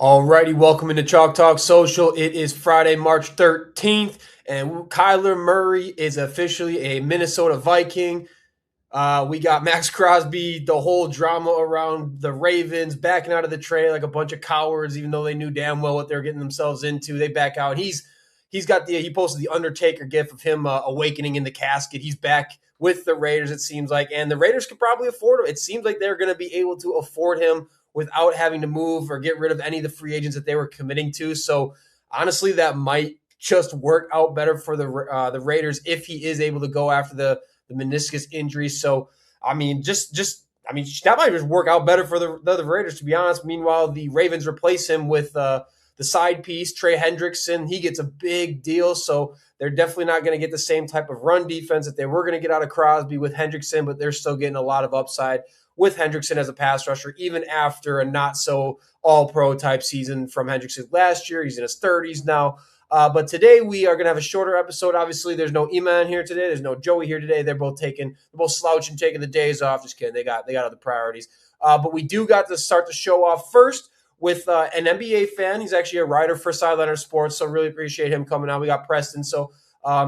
Alrighty, welcome into Chalk Talk Social. It is Friday, March 13th, and Kyler Murray is officially a Minnesota Viking. We got Max Crosby, the whole drama around the Ravens backing out of the trade like a bunch of cowards, even though they knew damn well what they were getting themselves into. They back out. He posted the Undertaker gif of him awakening in the casket. He's back with the Raiders, it seems like, and the Raiders could probably afford him. It seems like they're going to be able to afford him without having to move or get rid of any of the free agents that they were committing to. So honestly, that might just work out better for the Raiders if he is able to go after the meniscus injury. So I mean, that might just work out better for the Raiders, to be honest. Meanwhile, the Ravens replace him with the side piece, Trey Hendrickson. He gets a big deal, so they're definitely not going to get the same type of run defense that they were going to get out of Crosby with Hendrickson, but they're still getting a lot of upside with Hendrickson as a pass rusher, even after a not so all-pro type season from Hendrickson last year. He's in his 30s now. But today we are going to have a shorter episode. Obviously, there's no Eman here today. There's no Joey here today. They're both slouching, taking the days off. Just kidding. They got other priorities. But we do got to start the show off first with an NBA fan. He's actually a writer for Sidelinr Sports, so really appreciate him coming on. We got Preston, so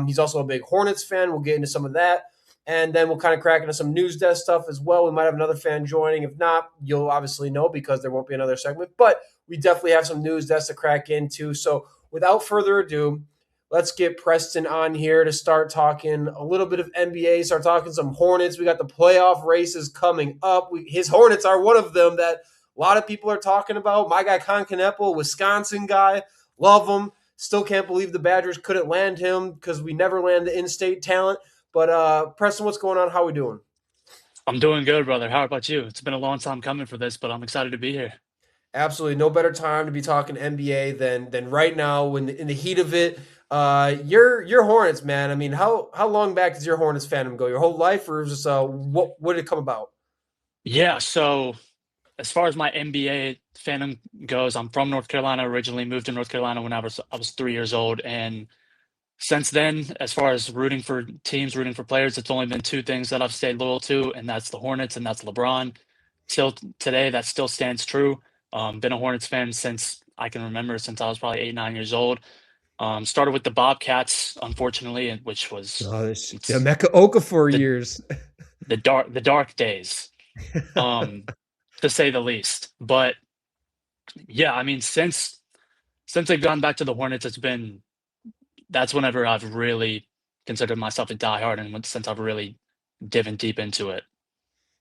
he's also a big Hornets fan. We'll get into some of that. And then we'll kind of crack into some news desk stuff as well. We might have another fan joining. If not, you'll obviously know because there won't be another segment. But we definitely have some news desk to crack into. So without further ado, let's get Preston on here to start talking a little bit of NBA, start talking some Hornets. We got the playoff races coming up. His Hornets are one of them that a lot of people are talking about. My guy, Con Canepo, Wisconsin guy, love him. Still can't believe the Badgers couldn't land him because we never land the in-state talent. But Preston, what's going on? How we doing? I'm doing good, brother. How about you? It's been a long time coming for this, but I'm excited to be here. Absolutely, no better time to be talking NBA than right now when in the heat of it. Your Hornets, man. I mean, how long back does your Hornets fandom go? Your whole life, or just what did it come about? Yeah, so as far as my NBA fandom goes, I'm from North Carolina originally, moved to North Carolina when I was 3 years old. And since then, as far as rooting for teams, rooting for players, it's only been two things that I've stayed loyal to, and that's the Hornets and that's LeBron. Till today, that still stands true. Been a Hornets fan since I can remember, since I was probably 8, 9 years old. Started with the Bobcats, unfortunately, and which was Oh, this it's Emeka Okafor the years. the dark days, um, to say the least. But yeah, I mean, since they've gone back to the Hornets, that's whenever I've really considered myself a diehard, and since I've really diving deep into it.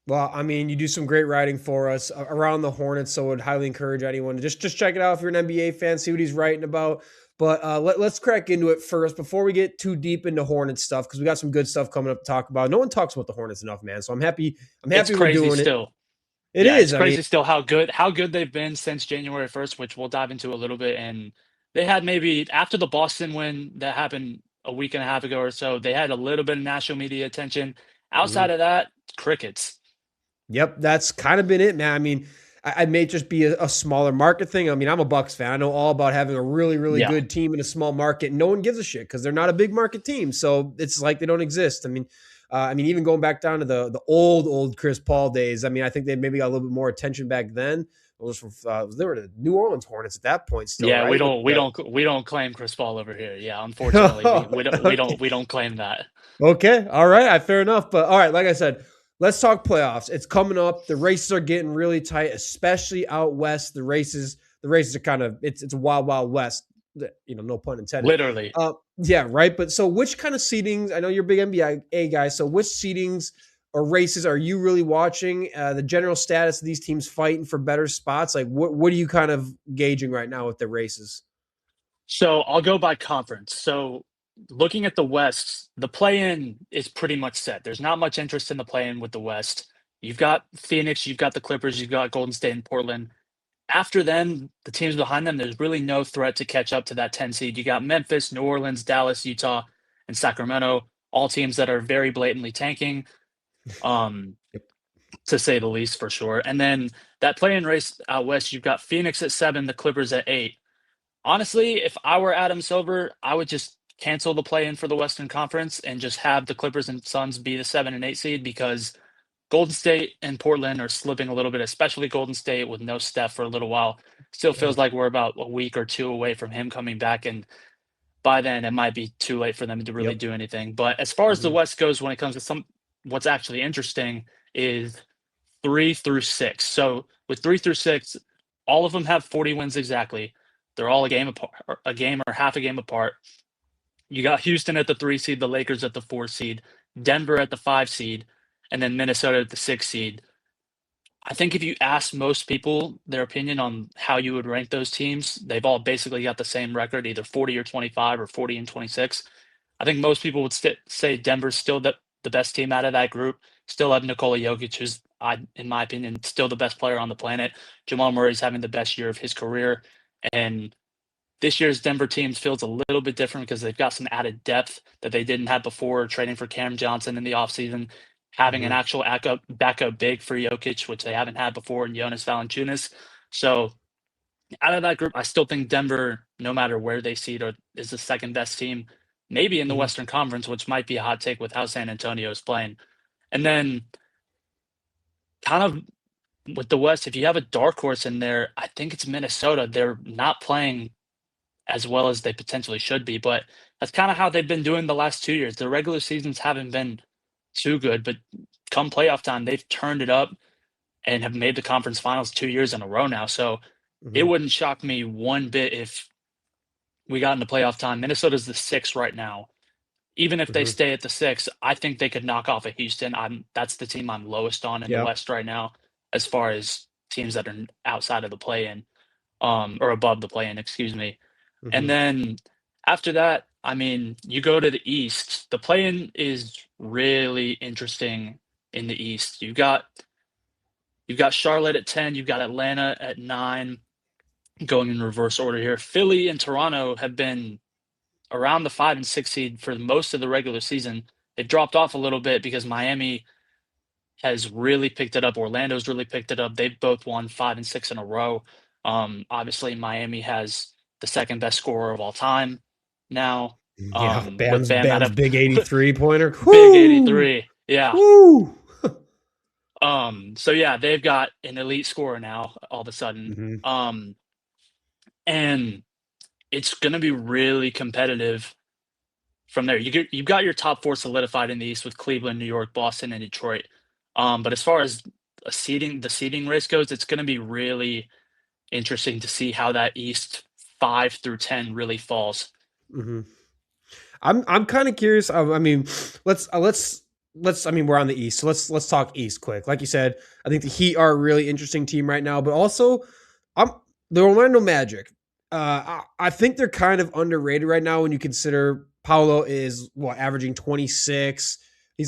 Well, I mean, you do some great writing for us around the Hornets, so I would highly encourage anyone to just check it out if you're an NBA fan, see what he's writing about. But let's crack into it first before we get too deep into Hornets stuff because we got some good stuff coming up to talk about. No one talks about the Hornets enough, man. So I'm happy. I'm It's happy we're crazy doing it. still. It Yeah, is. it's I mean, crazy still how good they've been since January 1st, which we'll dive into a little bit. And they had maybe after the Boston win that happened a week and a half ago or so, they had a little bit of national media attention. Outside mhm. of that, crickets. Yep, that's kind of been it, man. I mean, I may just be a smaller market thing. I mean, I'm a Bucks fan. I know all about having a really, really Yeah, good team in a small market. No one gives a shit because they're not a big market team. So it's like they don't exist. I mean, even going back down to the old Chris Paul days. I mean, I think they maybe got a little bit more attention back then. It was from they were the New Orleans Hornets at that point, still, yeah, we right? With don't we the don't we don't claim Chris Paul over here. Yeah, unfortunately, we don't claim that. Okay. All right. Fair enough. But all right, like I said, let's talk playoffs. It's coming up. The races are getting really tight, especially out west. The races are kind of it's a wild, wild west. No pun intended. Literally. Yeah, right. But so which kind of seedings? I know you're a big NBA guy. So which seedings or races are you really watching? The general status of these teams fighting for better spots. Like what are you kind of gauging right now with the races? So I'll go by conference. So looking at the West, the play-in is pretty much set. There's not much interest in the play-in with the West. You've got Phoenix, you've got the Clippers, you've got Golden State and Portland. After them, the teams behind them, there's really no threat to catch up to that 10 seed. You got Memphis, New Orleans, Dallas, Utah, and Sacramento, all teams that are very blatantly tanking, um, Yep. to say the least, for sure. And then that play-in race out west, you've got Phoenix at 7, the Clippers at 8. Honestly, if I were Adam Silver, I would just cancel the play-in for the Western Conference and just have the Clippers and Suns be the 7 and 8 seed because Golden State and Portland are slipping a little bit, especially Golden State with no Steph for a little while. Still Yeah. feels like we're about a week or two away from him coming back, and by then it might be too late for them to really Yep. do anything. But as far as the Hmm. West goes, when it comes to what's actually interesting is 3 through 6. So with 3 through 6, all of them have 40 wins exactly. They're all a game apart, or a game or half a game apart. You got Houston at the 3 seed, the Lakers at the 4 seed, Denver at the 5 seed, and then Minnesota at the 6 seed. I think if you ask most people their opinion on how you would rank those teams, they've all basically got the same record, either 40 or 25 or 40 and 26. I think most people would say Denver's still the best team out of that group. Still have Nikola Jokic, who's, in my opinion, still the best player on the planet. Jamal Murray's having the best year of his career. And this year's Denver team feels a little bit different because they've got some added depth that they didn't have before, trading for Cam Johnson in the offseason, having an Hmm. actual backup big for Jokic, which they haven't had before, in Jonas Valanciunas. So out of that group, I still think Denver, no matter where they seed, is the second best team, maybe in the Hmm. Western Conference, which might be a hot take with how San Antonio is playing. And then kind of with the West, if you have a dark horse in there, I think it's Minnesota. They're not playing as well as they potentially should be, but that's kind of how they've been doing the last 2 years. The regular seasons haven't been too good, but come playoff time, they've turned it up and have made the conference finals 2 years in a row now. So it Hmm. wouldn't shock me one bit if we got into playoff time. Minnesota's the 6 right now. Even if they Hmm. stay at the 6, I think they could knock off a Houston. That's the team I'm lowest on in the Yeah. West right now, as far as teams that are outside of the play-in, or above the play-in, excuse me. And Hmm. then after that, I mean, you go to the East. The play-in is really interesting in the East. You've got Charlotte at 10, you've got Atlanta at 9, going in reverse order here. Philly and Toronto have been around the 5 and 6 seed for most of the regular season. They've dropped off a little bit because Miami has really picked it up. Orlando's really picked it up. They've both won 5 and 6 in a row. Obviously, Miami has the second best scorer of all time now, Yeah. with Bam out Bam's of big 83 pointer. big Whoo! 83. Yeah. Woo! So yeah, they've got an elite scorer now all of a sudden. Hmm. And it's going to be really competitive from there. You've got your top four solidified in the East with Cleveland, New York, Boston, and Detroit. But as far as the seeding race goes, it's going to be really interesting to see how that East 5 through 10 really falls. Hmm. I'm kind of curious. I mean, let's. I mean, we're on the East, so let's talk East quick. Like you said, I think the Heat are a really interesting team right now, but also, I'm the Orlando Magic. I think they're kind of underrated right now when you consider Paolo is what averaging 26.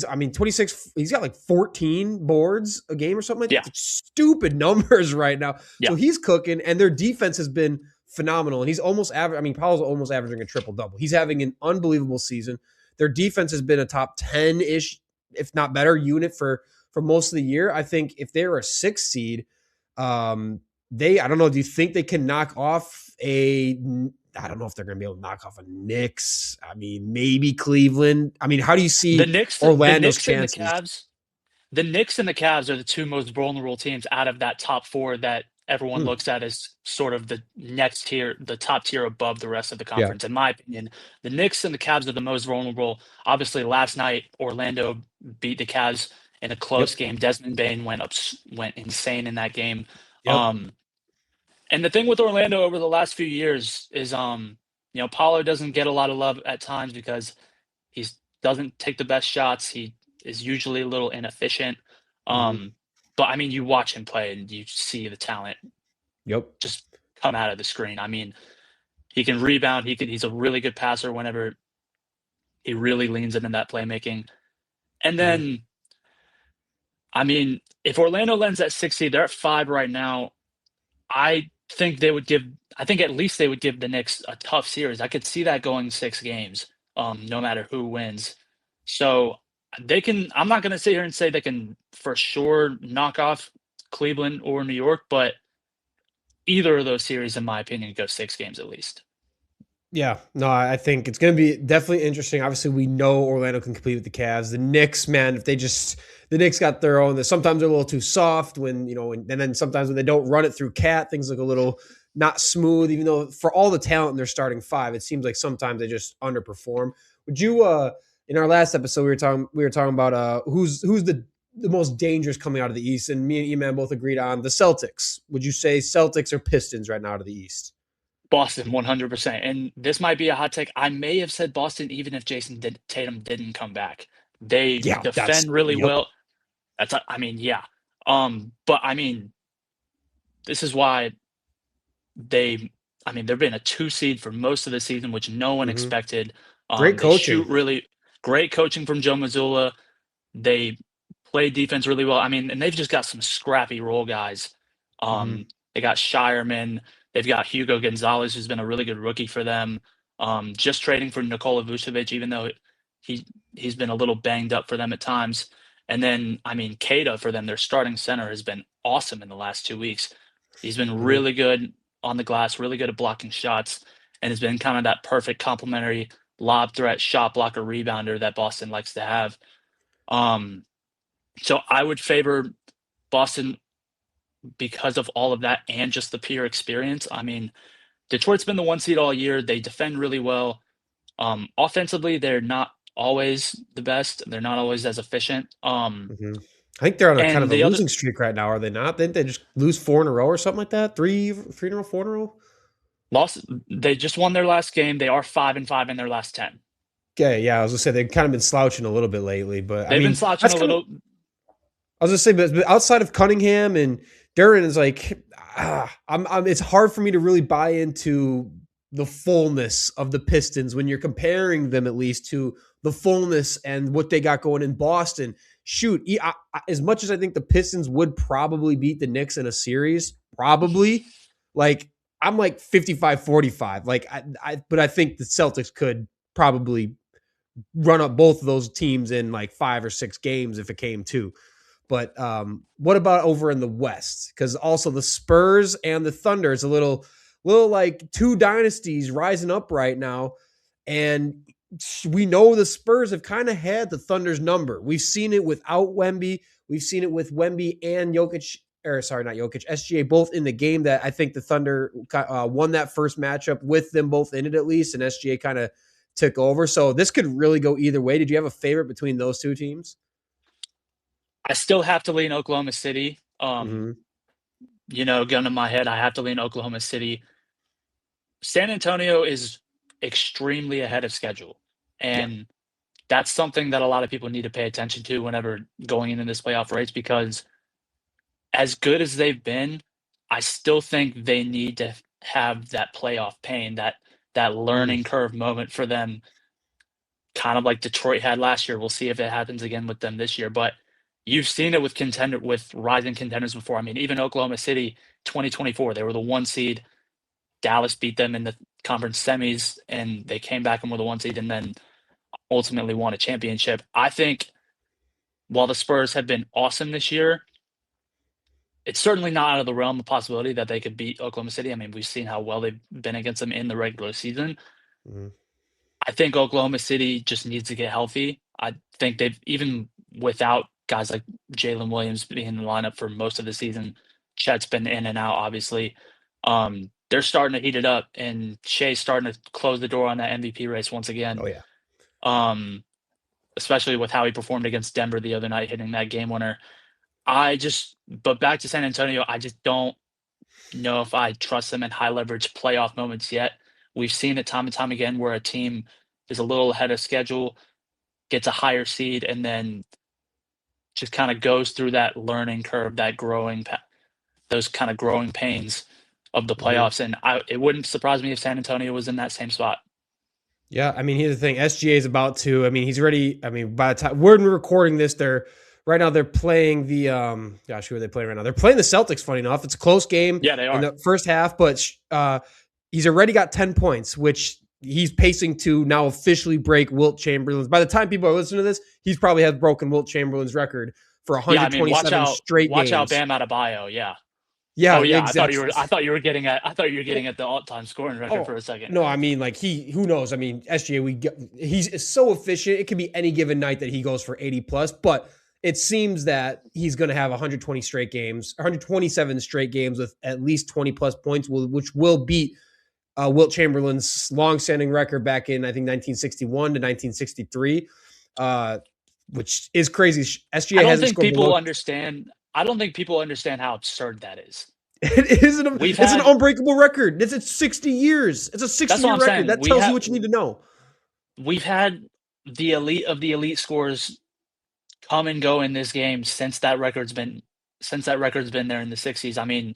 I mean 26. He's got like 14 boards a game or something like Yeah, that. Stupid numbers right now. So yeah. he's cooking, and their defense has been phenomenal. And he's almost average. I mean, Paolo's almost averaging a triple double. He's having an unbelievable season. Their defense has been a top 10 ish, if not better, unit for most of the year. I think if they're a 6 seed, I don't know. Do you think they can knock off a? I don't know if they're going to be able to knock off a Knicks. I mean, maybe Cleveland. I mean, how do you The see Knicks, the Orlando's Knicks and the chances? Cavs, the Knicks and the Cavs are the two most vulnerable teams out of that top four that everyone Hmm. looks at as sort of the next tier, the top tier above the rest of the Yeah. conference. In my opinion, the Knicks and the Cavs are the most vulnerable. Obviously, last night Orlando beat the Cavs in a close Yep. game. Desmond Bain went insane in that game. Yep. Um, and the thing with Orlando over the last few years is, Paulo doesn't get a lot of love at times because he doesn't take the best shots. He is usually a little inefficient. Hmm. Um, but I mean, you watch him play and you see the talent Yep. just come out of the screen. I mean, he can rebound. He's a really good passer whenever he really leans into that playmaking. And Hmm. then, I mean, if Orlando lands at 60, they're at 5 right now. I think they would give. I think at least they would give the Knicks a tough series. I could see that going 6 games, no matter who wins. So they can. I'm not going to sit here and say they can for sure knock off Cleveland or New York, but either of those series, in my opinion, go 6 games at least. Yeah, no, I think it's going to be definitely interesting. Obviously, we know Orlando can compete with the Cavs. The Knicks, man, if they just the Knicks got their own. Sometimes they're a little too soft when and then sometimes when they don't run it through Cat, things look a little not smooth. Even though for all the talent in their starting five, it seems like sometimes they just underperform. Would you? In our last episode, we were talking about who's the most dangerous coming out of the East, and me and E-Man both agreed on the Celtics. Would you say Celtics or Pistons right now out of the East? Boston, 100%. And this might be a hot take. I may have said Boston even if Tatum didn't come back. They Yeah, that's defend really yep. well. I mean, yeah. But I mean, this is why they, I mean, they've been a 2 seed for most of the season, which no one Hmm. expected. Great They shoot coaching. really great coaching from Joe Mazzulla. They play defense really well. I mean, and they've just got some scrappy role guys. Hmm. They got Shireman. They've got Hugo Gonzalez, who's been a really good rookie for them. Just trading for Nikola Vucevic, even though he he's been a little banged up for them at times. And then, I mean, Keita for them, their starting center, has been awesome in the last 2 weeks. He's been Hmm. really good on the glass, really good at blocking shots, and has been kind of that perfect complementary lob threat, shot blocker, rebounder that Boston likes to have. Um, so I would favor Boston because of all of that and just the pure experience. I mean, Detroit's been the 1 seed all year. They defend really well. Offensively, they're not always the best. They're not always as efficient. Hmm. I think they're on a kind And of a the other losing streak right now, are they not? Didn't they just lose four in a row or something like that? Three in a row, four in a row? loss, they just won their last game. They are 5-5 in their last 10. Okay, yeah, I was gonna say they've kind of been slouching a little bit lately, but I They've been mean slouching that's a kind of little. I was gonna say, but outside of Cunningham and Duran is like, it's hard for me to really buy into the fullness of the Pistons when you're comparing them at least to the fullness and what they got going in Boston. Shoot, as much as I think the Pistons would probably beat the Knicks in a series, probably, like I'm like 55-45. Like but I think the Celtics could probably run up both of those teams in like 5 or 6 games if it came to. But what about over in the West? Because also the Spurs and the Thunder is a little like two dynasties rising up right now, and we know the Spurs have kind of had the Thunder's number. We've seen it without Wemby. We've seen it with Wemby and Jokic, or sorry, not Jokic, SGA, both in the game that I think the Thunder won that first matchup with them both in it at least, and SGA kind of took over. So this could really go either way. Did you have a favorite between those two teams? I still have to lean Oklahoma City. Mm-hmm. Gun in my head, I have to lean Oklahoma City. San Antonio is extremely ahead of schedule, Yeah. and that's something that a lot of people need to pay attention to whenever going into this playoff race, because as good as they've been, I still think they need to have that playoff pain, that Mm. learning curve moment for them, kind of like Detroit had last year. We'll see if it happens again with them this year, but you've seen it with rising contenders before. I mean, even Oklahoma City 2024, they were the 1 seed. Dallas beat them in the conference semis, and they came back and were the 1 seed and then ultimately won a championship. I think while the Spurs have been awesome this year, it's certainly not out of the realm of possibility that they could beat Oklahoma City. I mean, we've seen how well they've been against them in the regular season. Mm. I think Oklahoma City just needs to get healthy. I think they've, even without guys like Jalen Williams being in the lineup for most of the season, Chet's been in and out, obviously. They're starting to heat it up, and Shea's starting to close the door on that MVP race once again. Oh yeah. Um, Especially with how he performed against Denver the other night, hitting that game winner. But back to San Antonio, I just don't know if I trust them in high leverage playoff moments yet. We've seen it time and time again where a team is a little ahead of schedule, gets a higher seed, and then just kind of goes through that learning curve, those kind of growing pains of the Hmm. playoffs. And it wouldn't surprise me if San Antonio was in that same spot. Yeah, I mean, here's the thing. SGA is about to. I mean, he's ready. I mean, by the time we're recording this, they're right now. They're playing the. Gosh, who are they playing right now? They're playing the Celtics. Funny enough, it's a close game Yeah, they in are. the first half, but he's already got 10 points, which he's pacing to now officially break Wilt Chamberlain's. By the time people are listening to this, he's probably has broken Wilt Chamberlain's record for Yeah, I mean, 127 straight watch out, games. Bam Adebayo. Yeah, Yeah, Oh yeah, exactly. I thought you were getting at the all-time scoring record for Oh a second. no, I mean like who knows? I mean SGA, he's so efficient. It could be any given night that he goes for 80 plus, but it seems that he's going to have 120 straight games, 127 straight games with at least 20 plus points, which will beat Wilt Chamberlain's long-standing record back in I think 1961 to 1963, which is crazy. I SGA don't hasn't think scored people below. understand. I don't think people understand how absurd that is. We've It's an had unbreakable record. It's 60 years. It's a That's what 60-year I'm record. saying. That tells you what you need to know. We've had the elite of the elite scores come and go in this game since that record's been there in the 60s. I mean,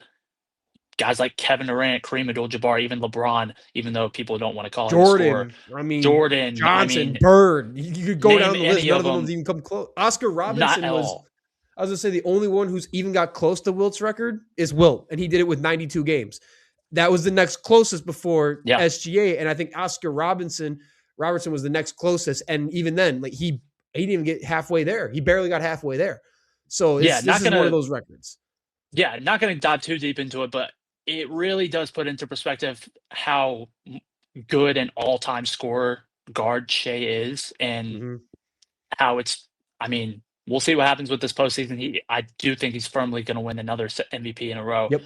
guys like Kevin Durant, Kareem Abdul-Jabbar, even LeBron, even though people don't want to call him a scorer. Jordan, I mean, Jordan, I Johnson, mean, Bird. You could go name down the list. any None of of them have them, even come close. Oscar not Robinson at was, all. I was going to say, the only one who's even got close to Wilt's record is Wilt, and he did it with 92 games. That was the next closest before Yeah. SGA, and I think Oscar Robertson was the next closest, and even then, like he didn't even get halfway there. He barely got halfway there. So this is one of those records. Yeah, not going to dive too deep into it, but it really does put into perspective how good an all-time scorer guard Shea is, and how I mean, we'll see what happens with this postseason. I do think he's firmly going to win another MVP in a row. Yep.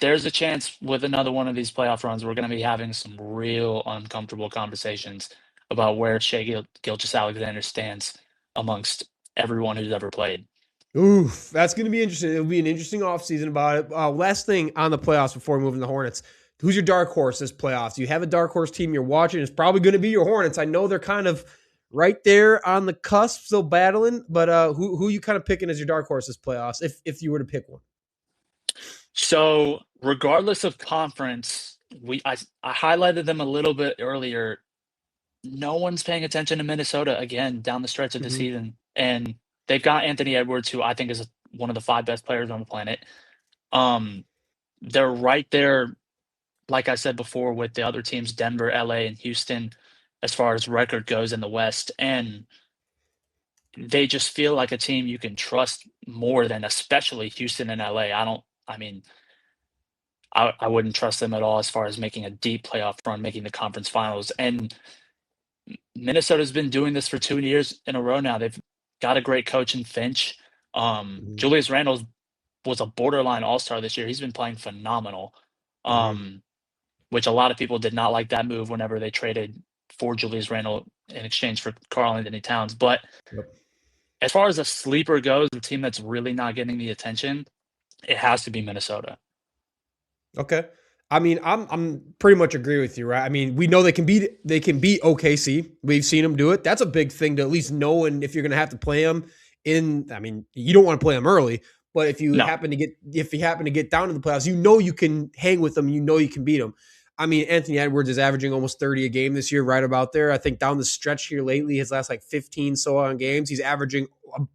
There's a chance with another one of these playoff runs, we're going to be having some real uncomfortable conversations about where Shea Gilgeous-Alexander stands amongst everyone who's ever played. Oof, that's going to be interesting. It'll be an interesting offseason about it. Last thing on the playoffs before we move into the Hornets. Who's your dark horse this playoffs? Do you have a dark horse team you're watching? It's probably going to be your Hornets. I know they're kind of right there on the cusp, still battling, but who you kind of picking as your dark horse this playoffs, if you were to pick one? So regardless of conference, I highlighted them a little bit earlier. No one's paying attention to Minnesota again down the stretch of the season, and they've got Anthony Edwards, who I think is one of the 5 best players on the planet. They're right there, like I said before, with the other teams, Denver, LA, and Houston, as far as record goes in the West, and they just feel like a team you can trust more than especially Houston and LA. I wouldn't trust them at all as far as making a deep playoff run, making the conference finals. And Minnesota's been doing this for 2 years in a row now. They've got a great coach in Finch. Julius Randle was a borderline all-star this year. He's been playing phenomenal, which a lot of people did not like that move whenever they traded for Julius Randle in exchange for Karl-Anthony Towns. But as far as a sleeper goes, the team that's really not getting the attention, it has to be Minnesota. Okay. I mean, I'm pretty much agree with you, right? I mean, we know they can beat OKC. We've seen them do it. That's a big thing to at least know. And if you're going to have to play them I mean, you don't want to play them early, but if you happen to get down to the playoffs, you know you can hang with them. You know you can beat them. I mean, Anthony Edwards is averaging almost 30 a game this year, right about there. I think down the stretch here lately, his last like 15 so on games, he's averaging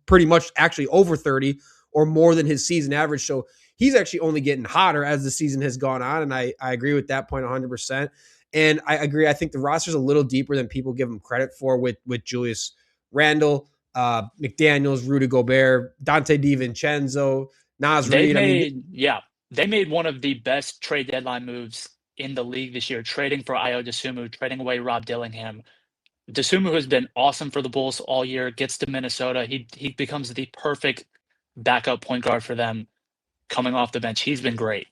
pretty much actually over 30 or more than his season average. So he's actually only getting hotter as the season has gone on. And I agree with that point 100%. And I agree. I think the roster's a little deeper than people give him credit for with Julius Randle, McDaniels, Rudy Gobert, Dante DiVincenzo, Naz Reid. They made one of the best trade deadline moves in the league this year, trading for Ayo Dosunmu, trading away Rob Dillingham. Dosunmu has been awesome for the Bulls all year, gets to Minnesota. He becomes the perfect backup point guard for them coming off the bench. He's been great.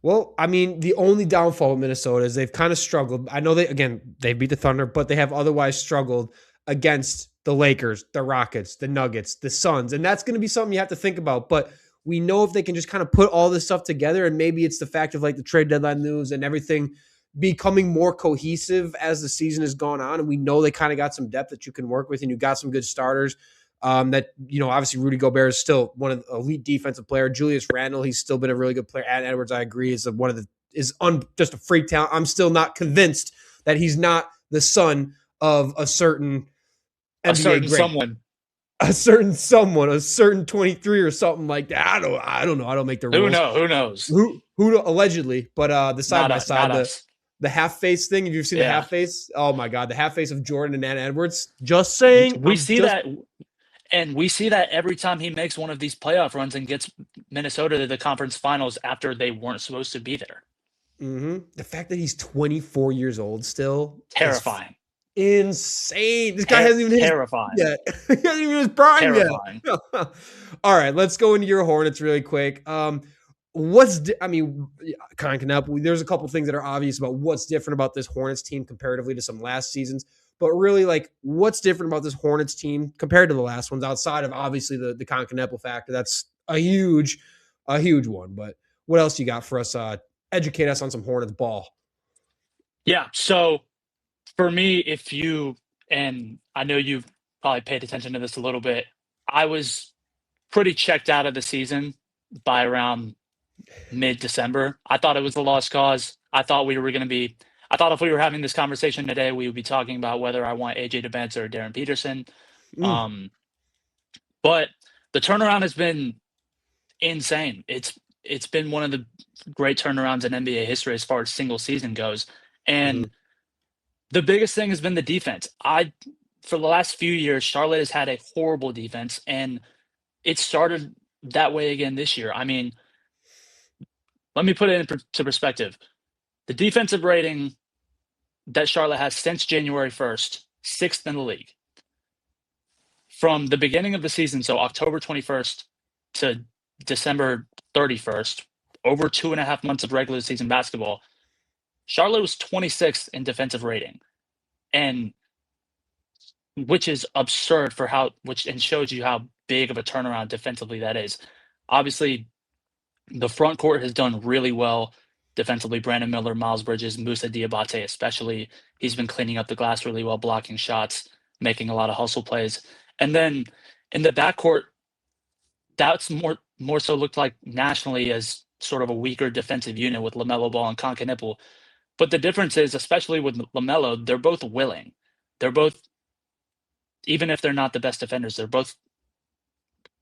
Well, I mean, the only downfall with Minnesota is they've kind of struggled. I know they beat the Thunder, but they have otherwise struggled against the Lakers, the Rockets, the Nuggets, the Suns. And that's going to be something you have to think about. But we know if they can just kind of put all this stuff together, and maybe it's the fact of like the trade deadline news and everything becoming more cohesive as the season has gone on. And we know they kind of got some depth that you can work with, and you got some good starters. Obviously Rudy Gobert is still one of the elite defensive player. Julius Randle, he's still been a really good player. And Edwards, I agree, is just a freak talent. I'm still not convinced that he's not the son of a certain NBA great. A certain 23 or something like that. I don't know. I don't make the rules. Who knows? Who allegedly, but the side by side, the half face thing. Have you seen the half face? Oh my God. The half face of Jordan and Edwards. Just saying. We see that. And we see that every time he makes one of these playoff runs and gets Minnesota to the conference finals after they weren't supposed to be there. The fact that he's 24 years old still is Terrifying. insane. This guy hasn't even hit his Terrifying. yet. He hasn't even hit his prime yet. Terrifying. All right, let's go into your Hornets really quick. I mean, Colin Knapp, there's a couple things that are obvious about what's different about this Hornets team comparatively to some last seasons. But really, like, what's different about this Hornets team compared to the last ones outside of obviously the Colin Knapp factor? That's a huge one. But what else you got for us? Educate us on some Hornets ball. Yeah. So for me, if you, and I know you've probably paid attention to this a little bit, I was pretty checked out of the season by around mid-December. I thought it was a lost cause. I thought if we were having this conversation today, we would be talking about whether I want AJ DeBanter or Darren Peterson. But the turnaround has been insane. It's been one of the great turnarounds in NBA history as far as single season goes. And the biggest thing has been the defense. For the last few years, Charlotte has had a horrible defense, and it started that way again this year. I mean, let me put it into perspective. The defensive rating that Charlotte has since January 1st, 6th in the league. From the beginning of the season, so October 21st to December 31st, over 2.5 months of regular season basketball, Charlotte was 26th in defensive rating, and which is absurd and shows you how big of a turnaround defensively that is. Obviously, the front court has done really well defensively. Brandon Miller, Miles Bridges, Musa Diabate especially. He's been cleaning up the glass really well, blocking shots, making a lot of hustle plays. And then in the backcourt, that's more so looked like nationally as sort of a weaker defensive unit with LaMelo Ball and Concanipple. But the difference is, especially with LaMelo, they're both willing. They're both, even if they're not the best defenders, they're both,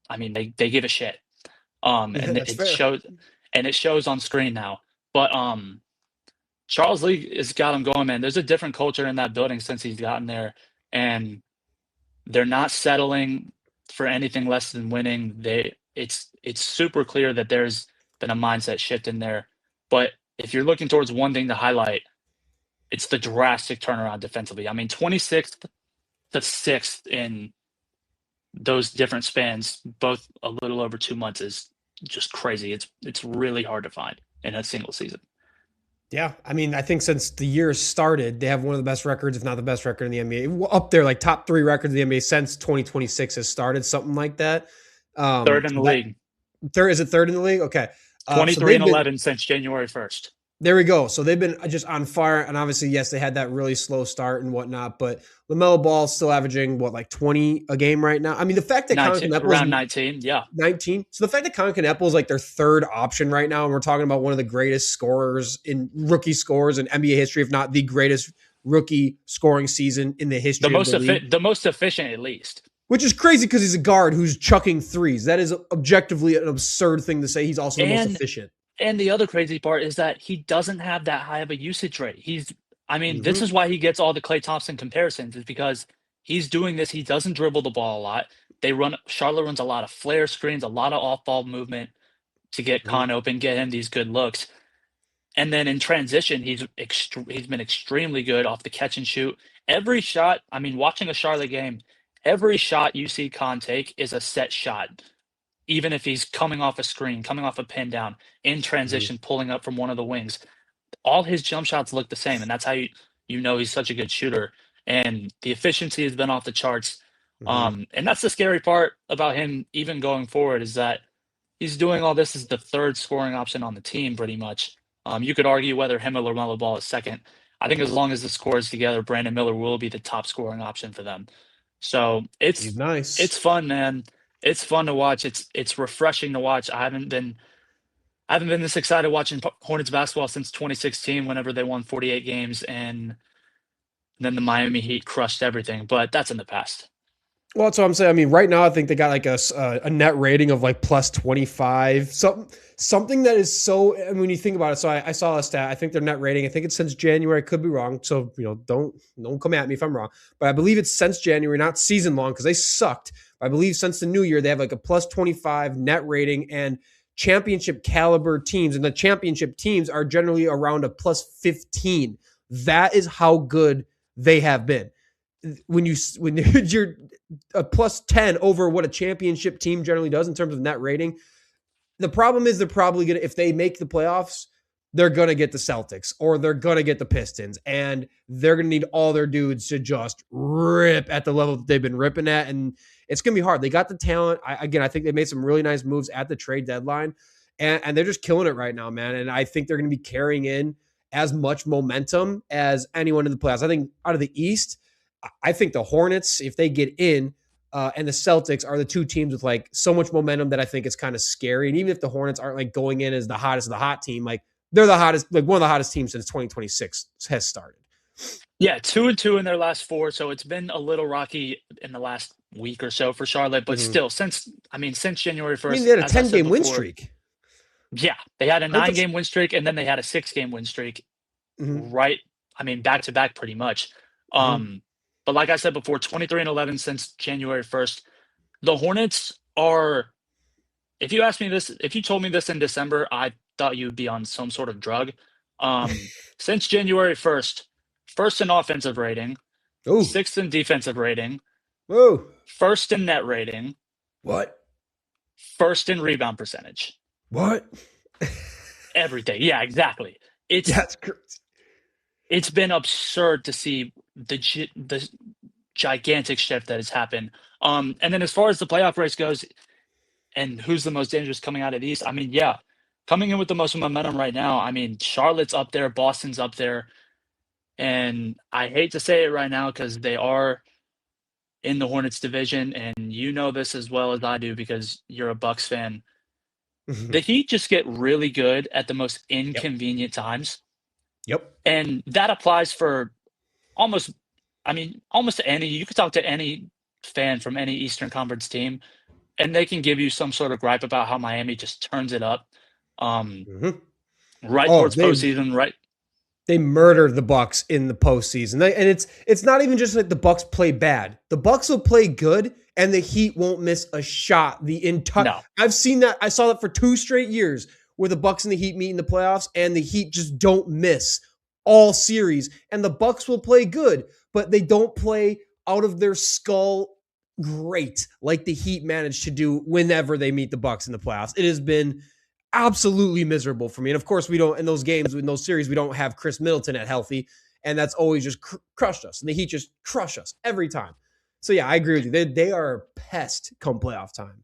I mean, they give a shit. And That's it fair. shows on screen now. But Charles Lee has got him going, man. There's a different culture in that building since he's gotten there, and they're not settling for anything less than winning. It's super clear that there's been a mindset shift in there. But if you're looking towards one thing to highlight, it's the drastic turnaround defensively. I mean, 26th to 6th in those different spans, both a little over 2 months, is just crazy. It's really hard to find in a single season. Yeah, I mean, I think since the year started, they have one of the best records, if not the best record in the NBA. Up there, like top 3 records in the NBA since 2026 has started, something like that. Third in the league. Is it third in the league? Okay. 23-11 since January 1st. There we go. So they've been just on fire. And obviously, yes, they had that really slow start and whatnot. But LaMelo Ball's still averaging, like 20 a game right now? I mean, the fact that Colin Knapp around 19, yeah. 19. So the fact that Colin Knapp is like their third option right now, and we're talking about one of the greatest scorers in rookie scores in NBA history, if not the greatest rookie scoring season in the history of the league. The most efficient, at least. Which is crazy because he's a guard who's chucking threes. That is objectively an absurd thing to say. He's also the most efficient. And the other crazy part is that he doesn't have that high of a usage rate. This is why he gets all the Klay Thompson comparisons, is because he's doing this. He doesn't dribble the ball a lot. Charlotte runs a lot of flare screens, a lot of off-ball movement to get Con open, get him these good looks. And then in transition, he's been extremely good off the catch and shoot. Every shot, watching a Charlotte game, every shot you see Con take is a set shot. Even if he's coming off a screen, coming off a pin down, in transition, pulling up from one of the wings, all his jump shots look the same. And that's how you know he's such a good shooter. And the efficiency has been off the charts. And that's the scary part about him even going forward, is that he's doing all this as the third scoring option on the team pretty much. You could argue whether him or LaMelo Ball is second. I think as long as the scores together, Brandon Miller will be the top scoring option for them. So it's nice. It's fun, man. It's fun to watch. It's refreshing to watch. I haven't been this excited watching Hornets basketball since 2016, whenever they won 48 games and then the Miami Heat crushed everything. But that's in the past. Well, that's what I'm saying. I mean, right now, I think they got like a net rating of like plus 25, something that is so. And when you think about it, so I saw a stat. I think their net rating. I think it's since January. I could be wrong. So don't come at me if I'm wrong. But I believe it's since January, not season long, because they sucked. I believe since the new year they have like a plus 25 net rating and championship caliber teams, and the championship teams are generally around a plus 15. That is how good they have been when you're a plus 10 over what a championship team generally does in terms of net rating. The problem is they're probably going to, if they make the playoffs, they're going to get the Celtics or they're going to get the Pistons, and they're going to need all their dudes to just rip at the level that they've been ripping at. And it's going to be hard. They got the talent. I think they made some really nice moves at the trade deadline, and they're just killing it right now, man. And I think they're going to be carrying in as much momentum as anyone in the playoffs. I think out of the East, I think the Hornets, if they get in, and the Celtics are the two teams with like so much momentum that I think it's kind of scary. And even if the Hornets aren't like going in as the hottest of the hot team, like they're the hottest, like one of the hottest teams since 2026 has started. Yeah, 2-2 in their last four, so it's been a little rocky in the last week or so for Charlotte, but Mm-hmm. still, since January I mean, 1st, they had a as I 10 said game win before, streak. yeah, they had a I think that's. 9-game win streak and then they had a 6-game win streak Mm-hmm. right, I mean, back to back pretty much. Mm-hmm. Um, but like I said before, 23-11 since January 1st. The Hornets are, if you told me this in December, I thought you'd be on some sort of drug. Since January 1st, first in offensive rating, Oh, sixth in defensive rating, whoa. first in net rating, What? first in rebound percentage. What? Everything. Yeah, exactly. It's That's crazy. it's been absurd to see the gigantic shift that has happened. And then as far as the playoff race goes, and who's the most dangerous coming out of the East? I mean, yeah, coming in with the most momentum right now. I mean, Charlotte's up there, Boston's up there, and I hate to say it right now because they are in the Hornets division, and you know this as well as I do because you're a Bucks fan. The Heat just get really good at the most Yep. inconvenient times, Yep. and that applies for almost, I mean, almost any. You could talk to any fan from any Eastern Conference team, and they can give you some sort of gripe about how Miami just turns it up, um, Mm-hmm. right Oh, towards postseason, right? they murder the Bucks in the postseason. And it's not even just like the Bucks play bad. The Bucks will play good, and the Heat won't miss a shot. The entire No, I've seen that. I saw that for 2 straight years where the Bucks and the Heat meet in the playoffs, and the Heat just don't miss all series. And the Bucks will play good, but they don't play out of their skull great like the Heat managed to do whenever they meet the Bucks in the playoffs. It has been absolutely miserable for me. And of course, we don't in those games, in those series, we don't have Chris Middleton at healthy, and that's always just crushed us. And the Heat just crush us every time. So yeah, I agree with you. They are a pest come playoff time.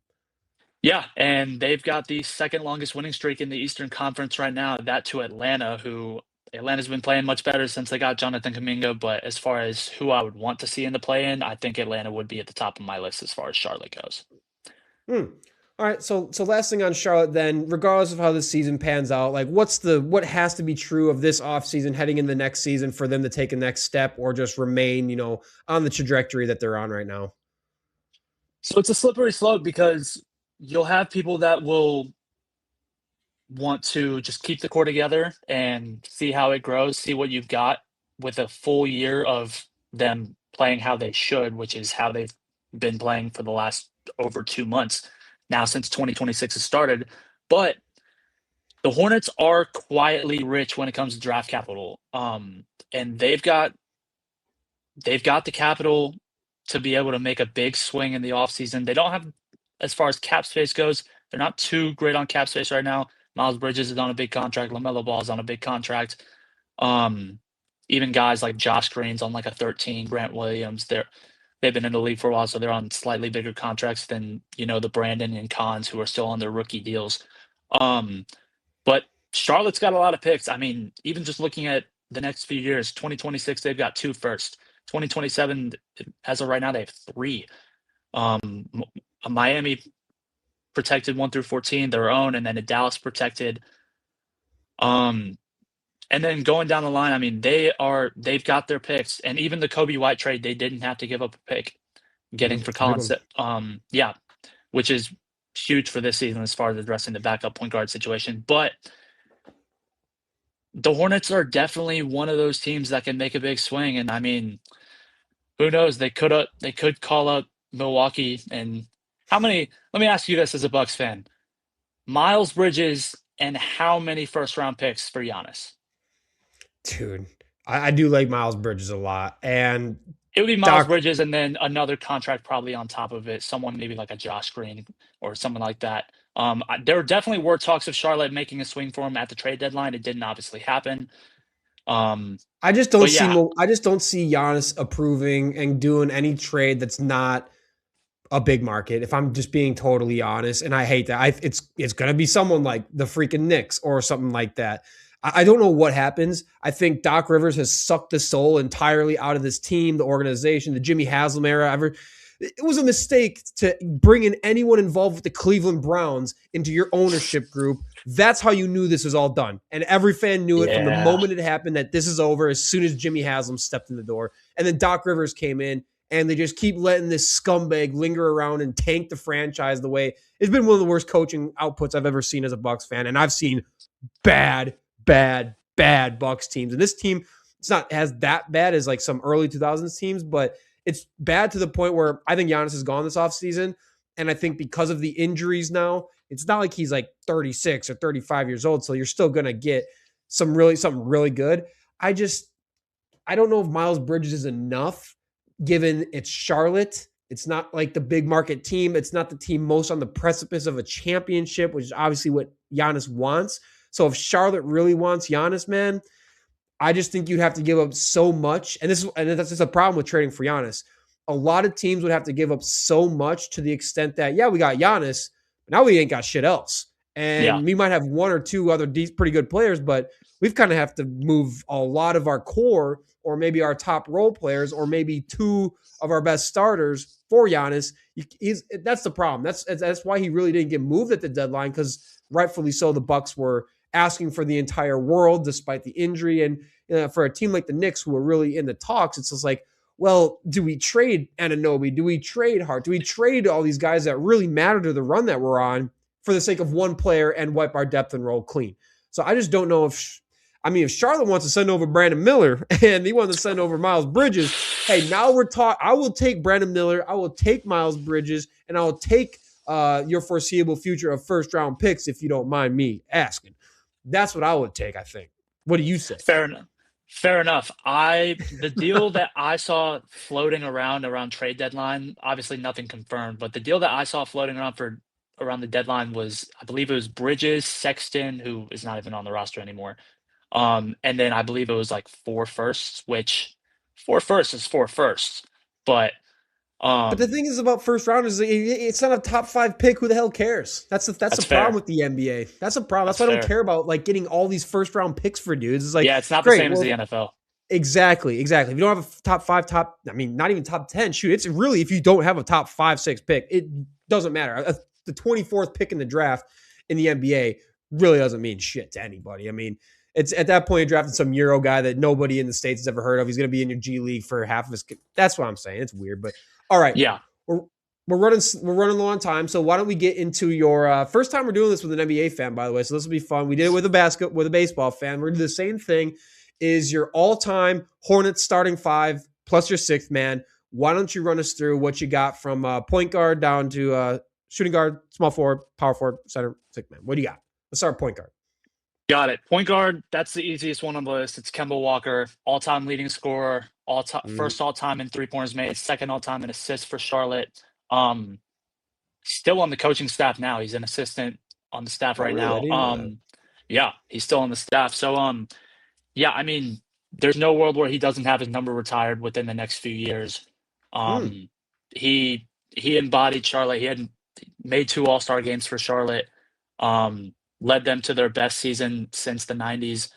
yeah, and they've got the second longest winning streak in the Eastern Conference right now. That to Atlanta, who Atlanta's been playing much better since they got Jonathan Kuminga. But as far as who I would want to see in the play-in, I think Atlanta would be at the top of my list as far as Charlotte goes. Hmm. All right, so last thing on Charlotte then, regardless of how this season pans out, like what has to be true of this offseason heading in the next season for them to take a next step or just remain, on the trajectory that they're on right now? So it's a slippery slope because you'll have people that will want to just keep the core together and see how it grows, see what you've got with a full year of them playing how they should, which is how they've been playing for the last over 2 months now since 2026 has started. But the Hornets are quietly rich when it comes to draft capital. And they've got the capital to be able to make a big swing in the offseason. They don't have, as far as cap space goes, they're not too great on cap space right now. Miles Bridges is on a big contract. LaMelo Ball is on a big contract. Um, Even guys like Josh Green's on like a 13. Grant Williams, they've been in the league for a while, so they're on slightly bigger contracts than the Brandon and Cons who are still on their rookie deals. Um, but Charlotte's got a lot of picks. I mean, even just looking at the next few years, 2026, they've got two first. 2027, as of right now, they have three. A Miami protected 1 through 14, their own, and then a Dallas protected. Um, and then going down the line, I mean, they've got their picks, and even the Kobe White trade, they didn't have to give up a pick. getting for It's a big Collins. one. Yeah, which is huge for this season as far as addressing the backup point guard situation. But the Hornets are definitely one of those teams that can make a big swing. And I mean, who knows? They could call up Milwaukee. And how many? Let me ask you this as a Bucks fan: Miles Bridges and how many first round picks for Giannis? Dude, I do like Miles Bridges a lot. And It would be Miles Doc, Bridges and then another contract probably on top of it. Someone maybe like a Josh Green or someone like that. There definitely were talks of Charlotte making a swing for him at the trade deadline. It didn't obviously happen. Um, but yeah, I just don't see Giannis approving and doing any trade that's not a big market. If I'm just being totally honest, and I hate that, it's gonna be someone like the freaking Knicks or something like that. I don't know what happens. I think Doc Rivers has sucked the soul entirely out of this team, the organization, the Jimmy Haslam era. It was a mistake to bring in anyone involved with the Cleveland Browns into your ownership group. That's how you knew this was all done. And every fan knew it from the yeah, moment it happened that this is over as soon as Jimmy Haslam stepped in the door. And then Doc Rivers came in and they just keep letting this scumbag linger around and tank the franchise the way it's been one of the worst coaching outputs I've ever seen as a Bucks fan. And I've seen bad, bad Bucks teams. And this team, it's not as that bad as like some early 2000s teams, but it's bad to the point where I think Giannis is gone this offseason. And I think because of the injuries now, it's not like he's like 36 or 35 years old. So you're still going to get something really good. I don't know if Miles Bridges is enough given it's Charlotte. It's not like the big market team. It's not the team most on the precipice of a championship, which is obviously what Giannis wants. So if Charlotte really wants Giannis, man, I just think you'd have to give up so much. And that's just a problem with trading for Giannis. A lot of teams would have to give up so much to the extent that, yeah, we got Giannis, but now we ain't got shit else. yeah, And we might have one or two other pretty good players, but we've kind of have to move a lot of our core or maybe our top role players or maybe two of our best starters for Giannis. That's the problem. That's why he really didn't get moved at the deadline, because rightfully so, the Bucks were asking for the entire world despite the injury. And for a team like the Knicks, who are really in the talks, it's just like, well, do we trade Anunoby? Do we trade Hart? Do we trade all these guys that really matter to the run that we're on for the sake of one player and wipe our depth and roll clean? So I just don't know if Charlotte wants to send over Brandon Miller and he wants to send over Miles Bridges, hey, now we're talking. I will take Brandon Miller, I will take Miles Bridges, and I will take your foreseeable future of first round picks if you don't mind me asking. That's what I would take, I think. What do you say? fair enough. Fair enough. The deal that I saw floating around trade deadline, obviously nothing confirmed, but the deal that I saw floating around for around the deadline was, I believe it was Bridges, Sexton, who is not even on the roster anymore. And then I believe it was like four firsts, which four firsts is four firsts. But But the um thing is about first round is it's not a top 5 pick. Who the hell cares? That's the that's problem fair. with the NBA. That's a problem. That's That's why I don't fair. care about like getting all these first round picks for dudes. It's like, Yeah, it's not the great. same as Well, the NFL. exactly. If you don't have a top 5, I mean, not even top 10, shoot, it's really, if you don't have a top 5, 6 pick, it doesn't matter. The 24th pick in the draft in the NBA really doesn't mean shit to anybody. I mean, it's at that point, you're drafting some Euro guy that nobody in the States has ever heard of. He's going to be in your G League for half of his. That's what I'm saying. It's weird, but all right. Yeah. We're, we're running low on time, so why don't we get into your first time we're doing this with an NBA fan, by the way? So this will be fun. We did it with a baseball fan. We're gonna do the same thing. Is your all-time Hornets starting 5 plus your 6th man? Why don't you run us through what you got from point guard down to shooting guard, small forward, power forward, center, 6th man? What do you got? Let's start point guard. Got it. Point guard, that's the easiest one on the list. It's Kemba Walker, all-time leading scorer, Mm, first all-time in three-pointers made, second all-time in assists for Charlotte. Um, Still on the coaching staff now. He's an assistant on the staff oh, right really? I now. didn't know that. Yeah, he's still on the staff. So, yeah, I mean, there's no world where he doesn't have his number retired within the next few years. Mm. Um, he embodied Charlotte. He had made 2 All-Star games for Charlotte. Led them to their best season since the 90s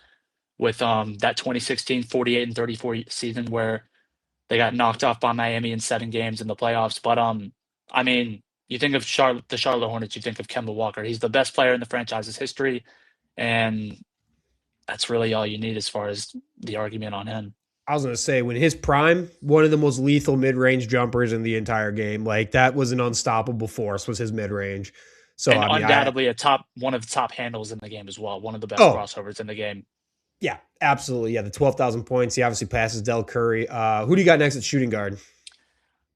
with that 2016 48 and 34 season where they got knocked off by Miami in 7 games in the playoffs. But I mean, you think of the Charlotte Hornets, you think of Kemba Walker. He's the best player in the franchise's history, and that's really all you need as far as the argument on him. I was gonna say when his prime, one of the most lethal mid-range jumpers in the entire game. Like that was an unstoppable force. Was his mid-range. So And I mean, undoubtedly one of the top handles in the game as well. One of the best oh crossovers in the game. yeah, absolutely, yeah. The 12,000 points. He obviously passes Del Curry. Who do you got next at shooting guard?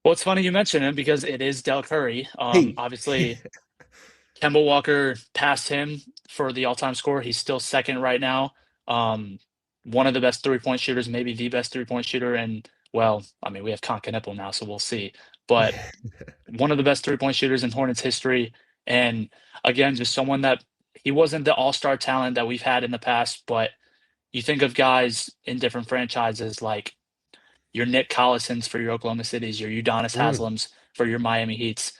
Well, it's funny you mention him because it is Del Curry. Hey, Obviously, Kemba Walker passed him for the all-time score. He's still second right now. Um, one of the best three-point shooters, maybe the best three-point shooter. And well, I mean, we have Concanipple now, so we'll see. But one of the best three-point shooters in Hornets history. And again, just someone that he wasn't the all-star talent that we've had in the past, but you think of guys in different franchises like your Nick Collisons for your Oklahoma Cities, your Udonis mm, Haslams for your Miami Heats.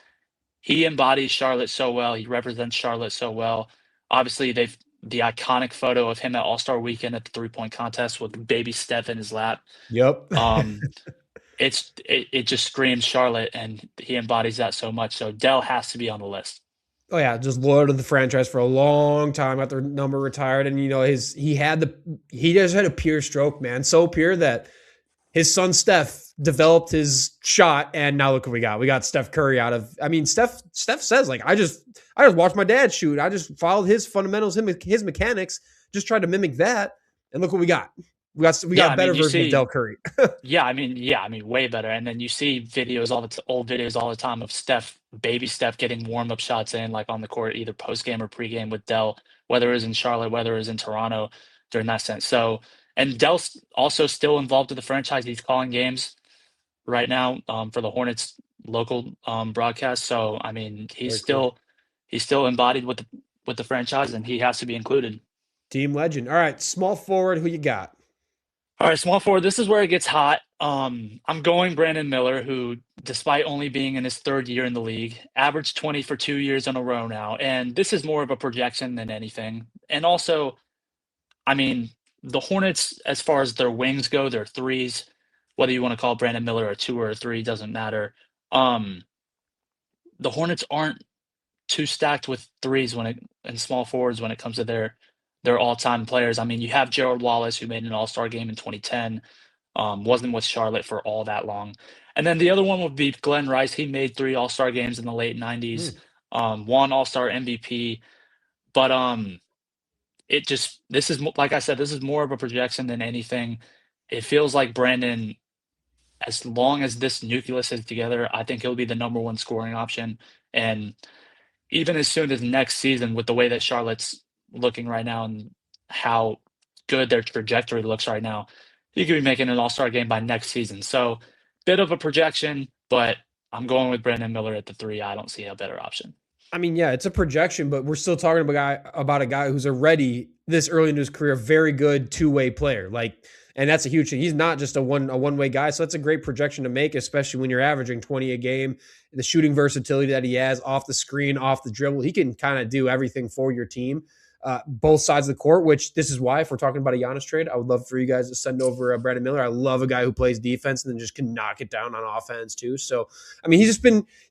He embodies Charlotte so well. He represents Charlotte so well. Obviously, they've the iconic photo of him at All-Star Weekend at the three-point contest with baby Steph in his lap. yep. Um, it just screams Charlotte, and he embodies that so much. So Dell has to be on the list. Oh yeah, just loyal to the franchise for a long time after number retired, and he just had a pure stroke, man, so pure that his son Steph developed his shot, and now look what we got. We got Steph Curry out of. I mean, Steph says like I just watched my dad shoot. I just followed his fundamentals, his mechanics, just tried to mimic that, and look what we got. We got Yeah, a I mean, better you version of see Del Curry. Yeah, I mean, way better. And then you see old videos all the time of baby Steph getting warm up shots in, like on the court, either post game or pre game with Dell, whether it was in Charlotte, whether it was in Toronto during that sense. So, and Dell's also still involved with the franchise. He's calling games right now for the Hornets local broadcast. So, I mean, Very cool. he's still embodied with the franchise, and he has to be included. Team legend. All right, small forward. Who you got? All right, small forward. This is where it gets hot. I'm going Brandon Miller, who, despite only being in his third year in the league, averaged 20 for 2 years in a row now. And this is more of a projection than anything. And also, I mean, the Hornets, as far as their wings go, their threes, whether you want to call Brandon Miller a two or a three, doesn't matter. Um, the Hornets aren't too stacked with threes and small forwards when it comes to their all-time players. I mean, you have Gerald Wallace, who made an All-Star game in 2010. Wasn't with Charlotte for all that long. And then the other one would be Glenn Rice. He made three All-Star games in the late 90s, Hmm. one All-Star MVP. But like I said, this is more of a projection than anything. It feels like Brandon, as long as this nucleus is together, I think he'll be the number one scoring option. And even as soon as next season, with the way that Charlotte's looking right now and how good their trajectory looks right now, he could be making an all-star game by next season. So bit of a projection, but I'm going with Brandon Miller at the three. I don't see a better option. I mean, yeah, it's a projection, but we're still talking about a guy who's already this early in his career, a very good two-way player. Like, and that's a huge thing. He's not just a one-way guy, so that's a great projection to make, especially when you're averaging 20 a game. The shooting versatility that he has off the screen, off the dribble, he can kind of do everything for your team. Both sides of the court, which this is why, if we're talking about a Giannis trade, I would love for you guys to send over Brandon Miller. I love a guy who plays defense and then just can knock it down on offense too. So, I mean,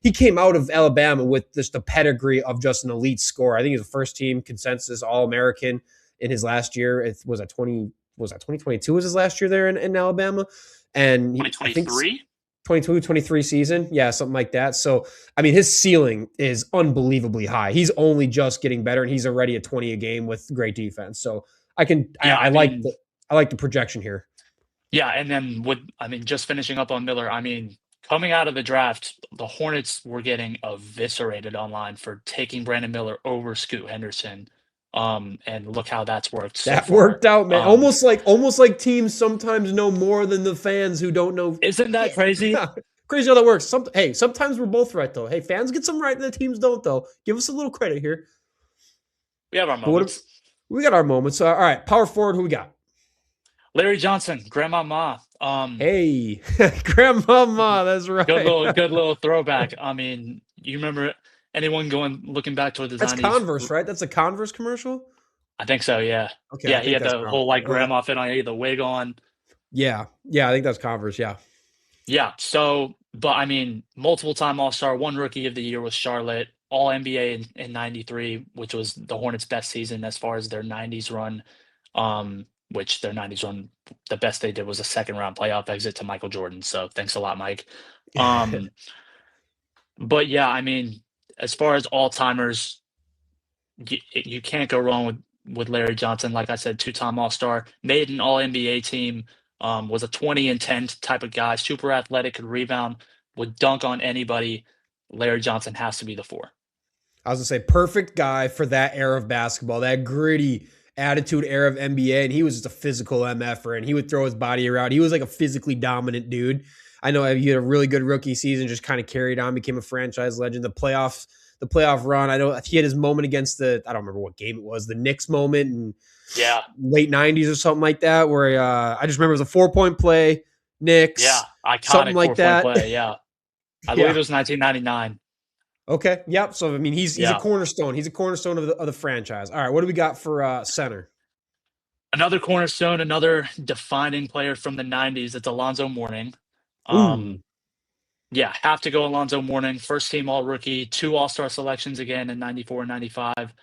he came out of Alabama with just the pedigree of just an elite scorer. I think he's a first team consensus All American in his last year. It was 2022 was his last year there in Alabama. And I think 2023? 22, 23 season. Yeah, something like that. So, I mean, his ceiling is unbelievably high. He's only just getting better, and he's already at 20 a game with great defense. So, Yeah, I like the projection here. yeah, and then just finishing up on Miller, I mean, coming out of the draft, the Hornets were getting eviscerated online for taking Brandon Miller over Scoot Henderson. And look how that's worked so That far. worked out, man. Um, Almost like teams sometimes know more than the fans who don't know. isn't that Yeah, crazy? crazy how that works. Sometimes we're both right though. Hey, fans get some right, the teams don't though. Give us a little credit here. We have our But moments. we got our moments. All right, power forward. Who we got? Larry Johnson, Grandma Ma. Hey, Grandmama, that's right. Good little throwback. I mean, you remember anyone looking back toward the That's 90s? Converse, right? That's a Converse commercial. I think so, yeah. Okay, I Yeah, he think had that's the whole Converse. like grandma fit on, he had the wig on. Yeah, I think that's Converse. Yeah, Yeah, so but I mean, multiple time All-Star, one rookie of the year with Charlotte, all NBA in 93, which was the Hornets' best season as far as their 90s run. which their 90s run, the best they did was a second round playoff exit to Michael Jordan. So thanks a lot, Mike. Um, but yeah, I mean, as far as all timers, you can't go wrong with Larry Johnson. Like I said, two-time All-Star, made an All NBA team. Was a 20 and 10 type of guy, super athletic, could rebound, would dunk on anybody. Larry Johnson has to be the four. I was gonna say perfect guy for that era of basketball, that gritty attitude era of NBA, and he was just a physical MFer, and he would throw his body around. He was like a physically dominant dude. I know he had a really good rookie season, just kind of carried on, became a franchise legend. The playoff run. I know he had his moment against I don't remember what game it was, the Knicks moment in Yeah, late '90s or something like that, where I just remember it was a 4-point play, yeah, Knicks, something iconic like 4-point that. play. Yeah, I believe Yeah. it was 1999. Okay. Yep. So I mean, he's a Yeah. cornerstone. He's a cornerstone of the franchise. All right. What do we got for center? Another cornerstone, another defining player from the 90s. It's Alonzo Mourning. Ooh. Um, yeah, have to go Alonzo Mourning. First team All Rookie, 2 All-Star selections again in 94 and 95.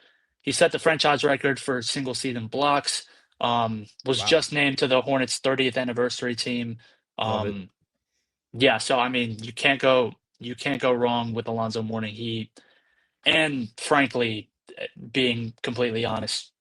He set the franchise record for single season blocks. Was Wow. just named to the Hornets 30th anniversary team. Love it. Yeah, so I mean, you can't go wrong with Alonzo Mourning. And frankly, being completely honest,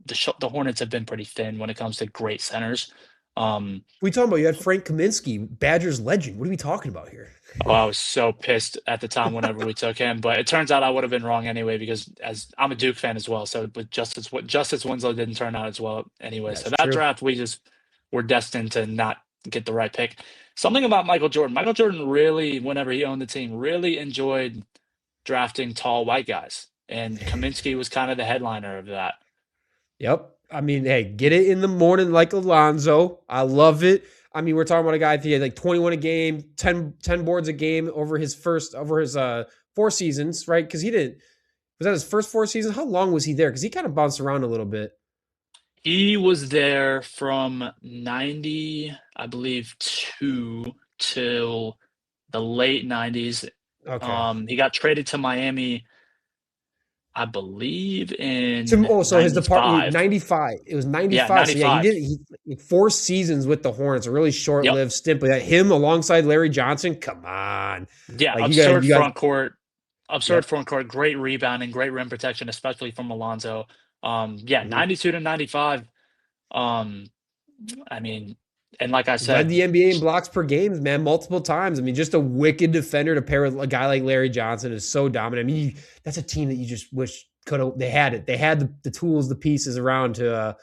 the Hornets have been pretty thin when it comes to great centers. Um, What are we talking about? You had Frank Kaminsky, Badgers legend. What are we talking about here? oh, I was so pissed at the time whenever we took him, but it turns out I would have been wrong anyway because as I'm a Duke fan as well. So, but Justice Winslow didn't turn out as well anyway. So That's that true. draft we just were destined to not get the right pick. Something about Michael Jordan. Michael Jordan really, whenever he owned the team, really enjoyed drafting tall white guys, and Kaminsky was kind of the headliner of that. Yep. I mean, hey, get it in the morning like Alonzo. I love it. I mean, we're talking about a guy that had like 21 a game, 10 boards a game over his 4 seasons, right? Because was that his first 4 seasons? How long was he there? Because he kind of bounced around a little bit. He was there from 90, I believe, 2 till the late 90s. Okay. He got traded to Miami, I believe, in So his department 95. 95. It was Yeah, 95. So yeah, 95. he 4 seasons with the Hornets, a really Yep. short-lived stint. But him alongside Larry Johnson, come on. Yeah, Like absurd you got front court, absurd yep. front court, great rebounding, great rim protection, especially from Alonzo. Yeah, Mhm. 92 to 95. Um, I mean, and like I Led said, the NBA in blocks per game, man, multiple times. I mean, just a wicked defender to pair with a guy like Larry Johnson is so dominant. I mean, that's a team that you just wish could have. They had it. They had the tools, the pieces around to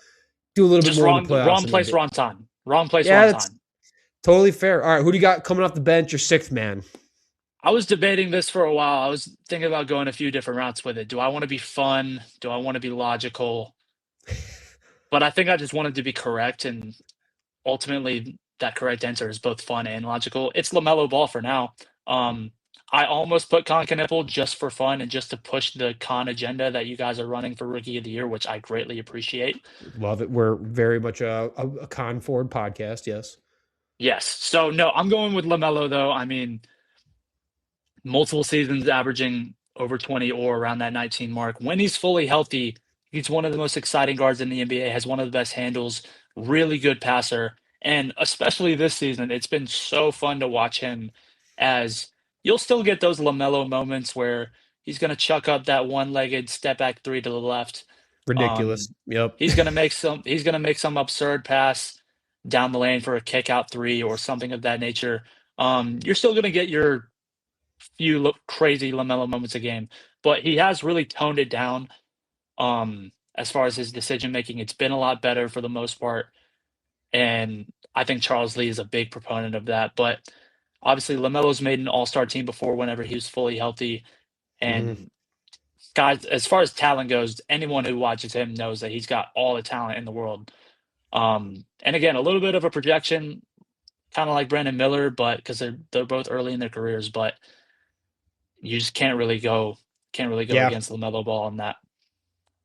do a little bit just more in the wrong playoffs than they place, did. wrong time. Wrong place, Yeah, wrong that's time. totally fair. All right, who do you got coming off the bench? Your sixth man. I was debating this for a while. I was thinking about going a few different routes with it. Do I want to be fun? Do I want to be logical? But I think I just wanted to be correct, and ultimately, that correct answer is both fun and logical. It's LaMelo Ball for now. Um, I almost put Con Knipple just for fun and just to push the con agenda that you guys are running for Rookie of the Year, which I greatly appreciate. Love it. We're very much a con forward podcast. Yes. Yes. So no, I'm going with LaMelo though. I mean, multiple seasons averaging over 20 or around that 19 mark. When he's fully healthy, he's one of the most exciting guards in the NBA, has one of the best handles, really good passer. And especially this season, it's been so fun to watch him as you'll still get those LaMelo moments where he's going to chuck up that one-legged step back three to the left. Ridiculous. Um, Yep. he's going to make some absurd pass down the lane for a kick out three or something of that nature. You're still going to get your few crazy LaMelo moments a game, but he has really toned it down. As far as his decision making, it's been a lot better for the most part, and I think Charles Lee is a big proponent of that. But obviously, LaMelo's made an All Star team before whenever he was fully healthy, Mhm. and guys, as far as talent goes, anyone who watches him knows that he's got all the talent in the world. And again, a little bit of a projection, kind of like Brandon Miller, but because they're both early in their careers, but you just can't really go Yeah. against LaMelo Ball on that.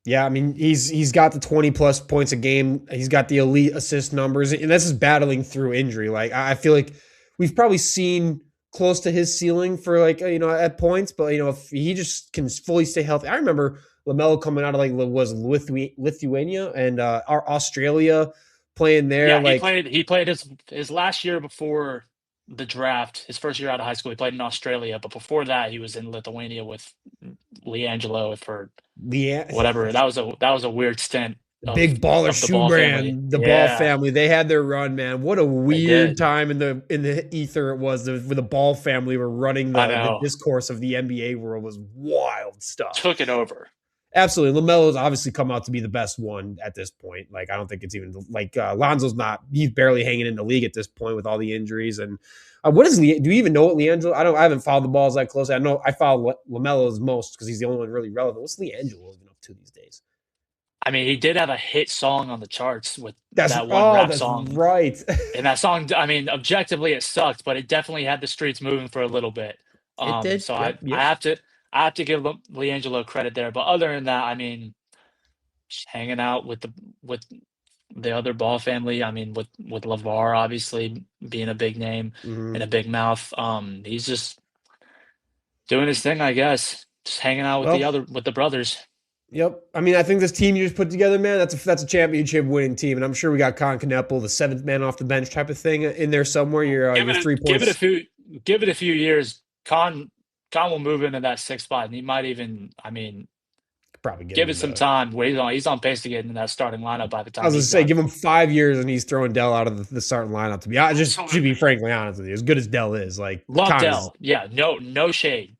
Yeah, I mean he's got the 20 plus points a game. He's got the elite assist numbers, and this is battling through injury. Like I feel like we've probably seen close to his ceiling for like at points, but if he just can fully stay healthy. I remember LaMelo coming out of Lithuania and Australia playing there. Yeah, he Like played his last year before the draft, his first year out of high school. He played in Australia, but before that, he was in Lithuania with LiAngelo for the whatever. That was a weird stint Big Baller of the Shoe Ball family. Brand, the Ball Yeah, family, they had their run, man. What a they weird did. time in the ether it was where the Ball family were running I the know. discourse of the NBA world. Was wild stuff. Took it over. Absolutely. LaMelo's obviously come out to be the best one at this point. Like, I don't think it's even like Lonzo's not, he's barely hanging in the league at this point with all the injuries. And what is do you even know what LiAngelo? I haven't followed the balls that closely. I know I follow LaMelo's most because he's the only one really relevant. What's LiAngelo even up to these days? I mean, he did have a hit song on the charts with That's, that one oh, rap that's song. right. And that song, I mean, objectively it sucked, but it definitely had the streets moving for a little bit. It did. So Yep. I Yep. have to give LiAngelo credit there. But other than that, I mean, just hanging out with the other Ball family. I mean, with LeVar obviously being a big name and Mm-hmm. a big mouth. He's just doing his thing, I guess. Just hanging out Well, with the brothers. yep. I mean, I think this team you just put together, man, that's a championship winning team, and I'm sure we got Con Kneppel, the seventh man off the bench type of thing, in there somewhere. Your three points Give it a few years. Con will move into that sixth spot, and he might even. I mean, probably get give him it in some the. time. He's on pace to get into that starting lineup by the I was time gonna he's say, done. give him 5 years, and he's throwing Dell out of the starting lineup. To be Absolutely. frankly honest with you, as good as Dell is, like Love Con is Dell. Yeah, no shade.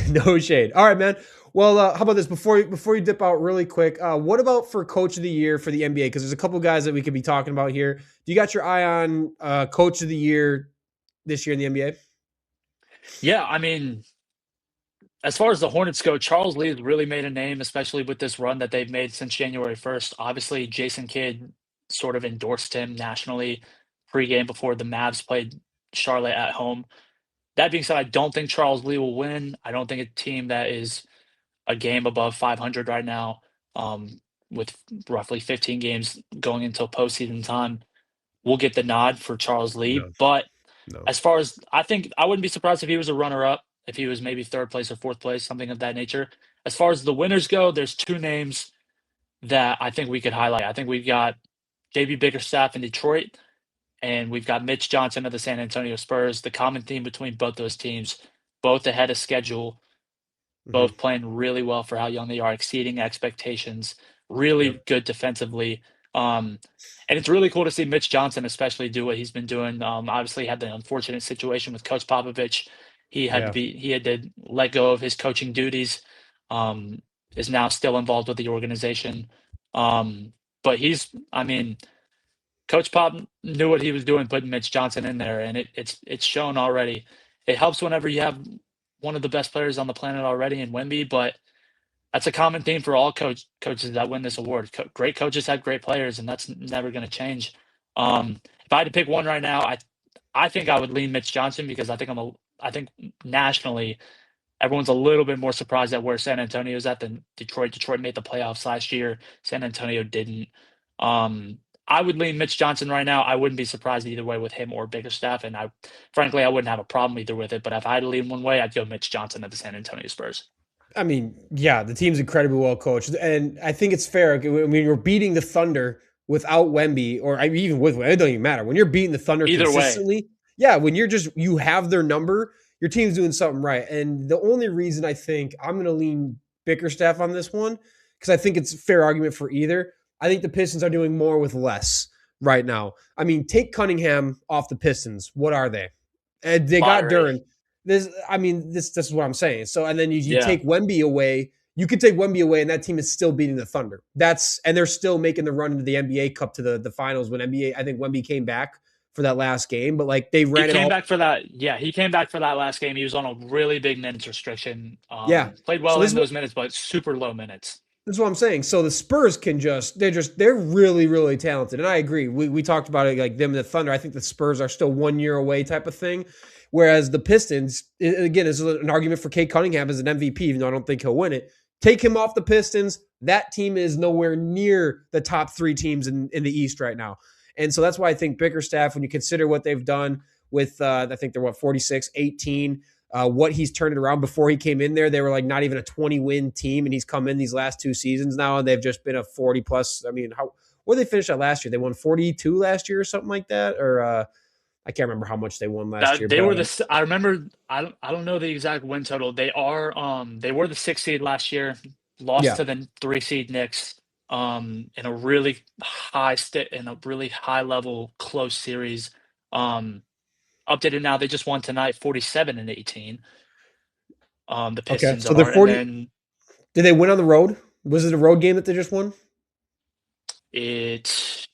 no shade. All right, man. Well, how about this before you dip out really quick? What about for Coach of the Year for the NBA? Because there's a couple guys that we could be talking about here. Do you got your eye on Coach of the Year this year in the NBA? Yeah, I mean, as far as the Hornets go, Charles Lee has really made a name, especially with this run that they've made since January 1st. Obviously, Jason Kidd sort of endorsed him nationally pregame before the Mavs played Charlotte at home. That being said, I don't think Charles Lee will win. I don't think a team that is a game above 500 right now, with roughly 15 games going until postseason time, will get the nod for Charles Lee. No, But no. as far as I think, I wouldn't be surprised if he was a runner-up, if he was maybe third place or fourth place, something of that nature. As far as the winners go, there's two names that I think we could highlight. I think we've got JB Bickerstaff in Detroit, and we've got Mitch Johnson of the San Antonio Spurs. The common theme between both those teams, both ahead of schedule, Mm-hmm. both playing really well for how young they are, exceeding expectations, really Yep. good defensively. Um, and it's really cool to see Mitch Johnson, especially, do what he's been doing. Obviously, had the unfortunate situation with Coach Popovich. Yeah. He had to let go of his coaching duties. Is now still involved with the organization. But I mean, Coach Pop knew what he was doing putting Mitch Johnson in there, and it's shown already. It helps whenever you have one of the best players on the planet already in Wemby, but that's a common theme for all coaches that win this award. Great coaches have great players, and that's never going to change. If I had to pick one right now, I think I would lean Mitch Johnson because I think nationally everyone's a little bit more surprised at where San Antonio is at than Detroit. Detroit made the playoffs last year. San Antonio didn't. I would lean Mitch Johnson right now. I wouldn't be surprised either way with him or Bickerstaff, and frankly, I wouldn't have a problem either with it. But if I had to lean one way, I'd go Mitch Johnson at the San Antonio Spurs. I mean, yeah, the team's incredibly well coached, and I think it's fair. I mean, you're beating the Thunder without Wemby, or I mean, even with it doesn't even matter. When you're beating the Thunder Either way, consistently, yeah, when you have their number, your team's doing something right. And the only reason I think I'm going to lean Bickerstaff on this one, because I think it's a fair argument for either. I think the Pistons are doing more with less right now. I mean, take Cunningham off the Pistons. What are they? And they got fiery. Duran. This is what I'm saying. So, and then you Yeah, take Wemby away. You could take Wemby away, and that team is still beating the Thunder. And they're still making the run into the NBA Cup to the finals when I think Wemby came back for that last game, but like they he ran it came all. back for that. Yeah, he came back for that last game. He was on a really big minutes restriction. Yeah. Played So well in those minutes, but super low minutes. this is what I'm saying. So the Spurs they're really, really talented. And I agree. We talked about it like them and the Thunder. I think the Spurs are still 1 year away type of thing. Whereas the Pistons, again, is an argument for Kate Cunningham as an MVP, even though I don't think he'll win it. Take him off the Pistons. That team is nowhere near the top three teams in the East right now. And so that's why I think Bickerstaff, when you consider what they've done with, I think they're 46, 18. what he's turned it around. Before he came in there, they were like not even a 20-win team, and he's come in these last 2 seasons now, and they've just been a 40 plus. I mean, where they finished at last year? They won 42 last year or something like that, or I can't remember how much they won last year. They But were I remember. I don't know the exact win total. They were the 6th seed last year. Lost yeah, to the 3 seed Knicks. In a really high level close series. Updated now. They just won tonight, 47-18. The okay. Pistons So they're are, and 40. then Did they win on the road? Was it a road game that they just won? it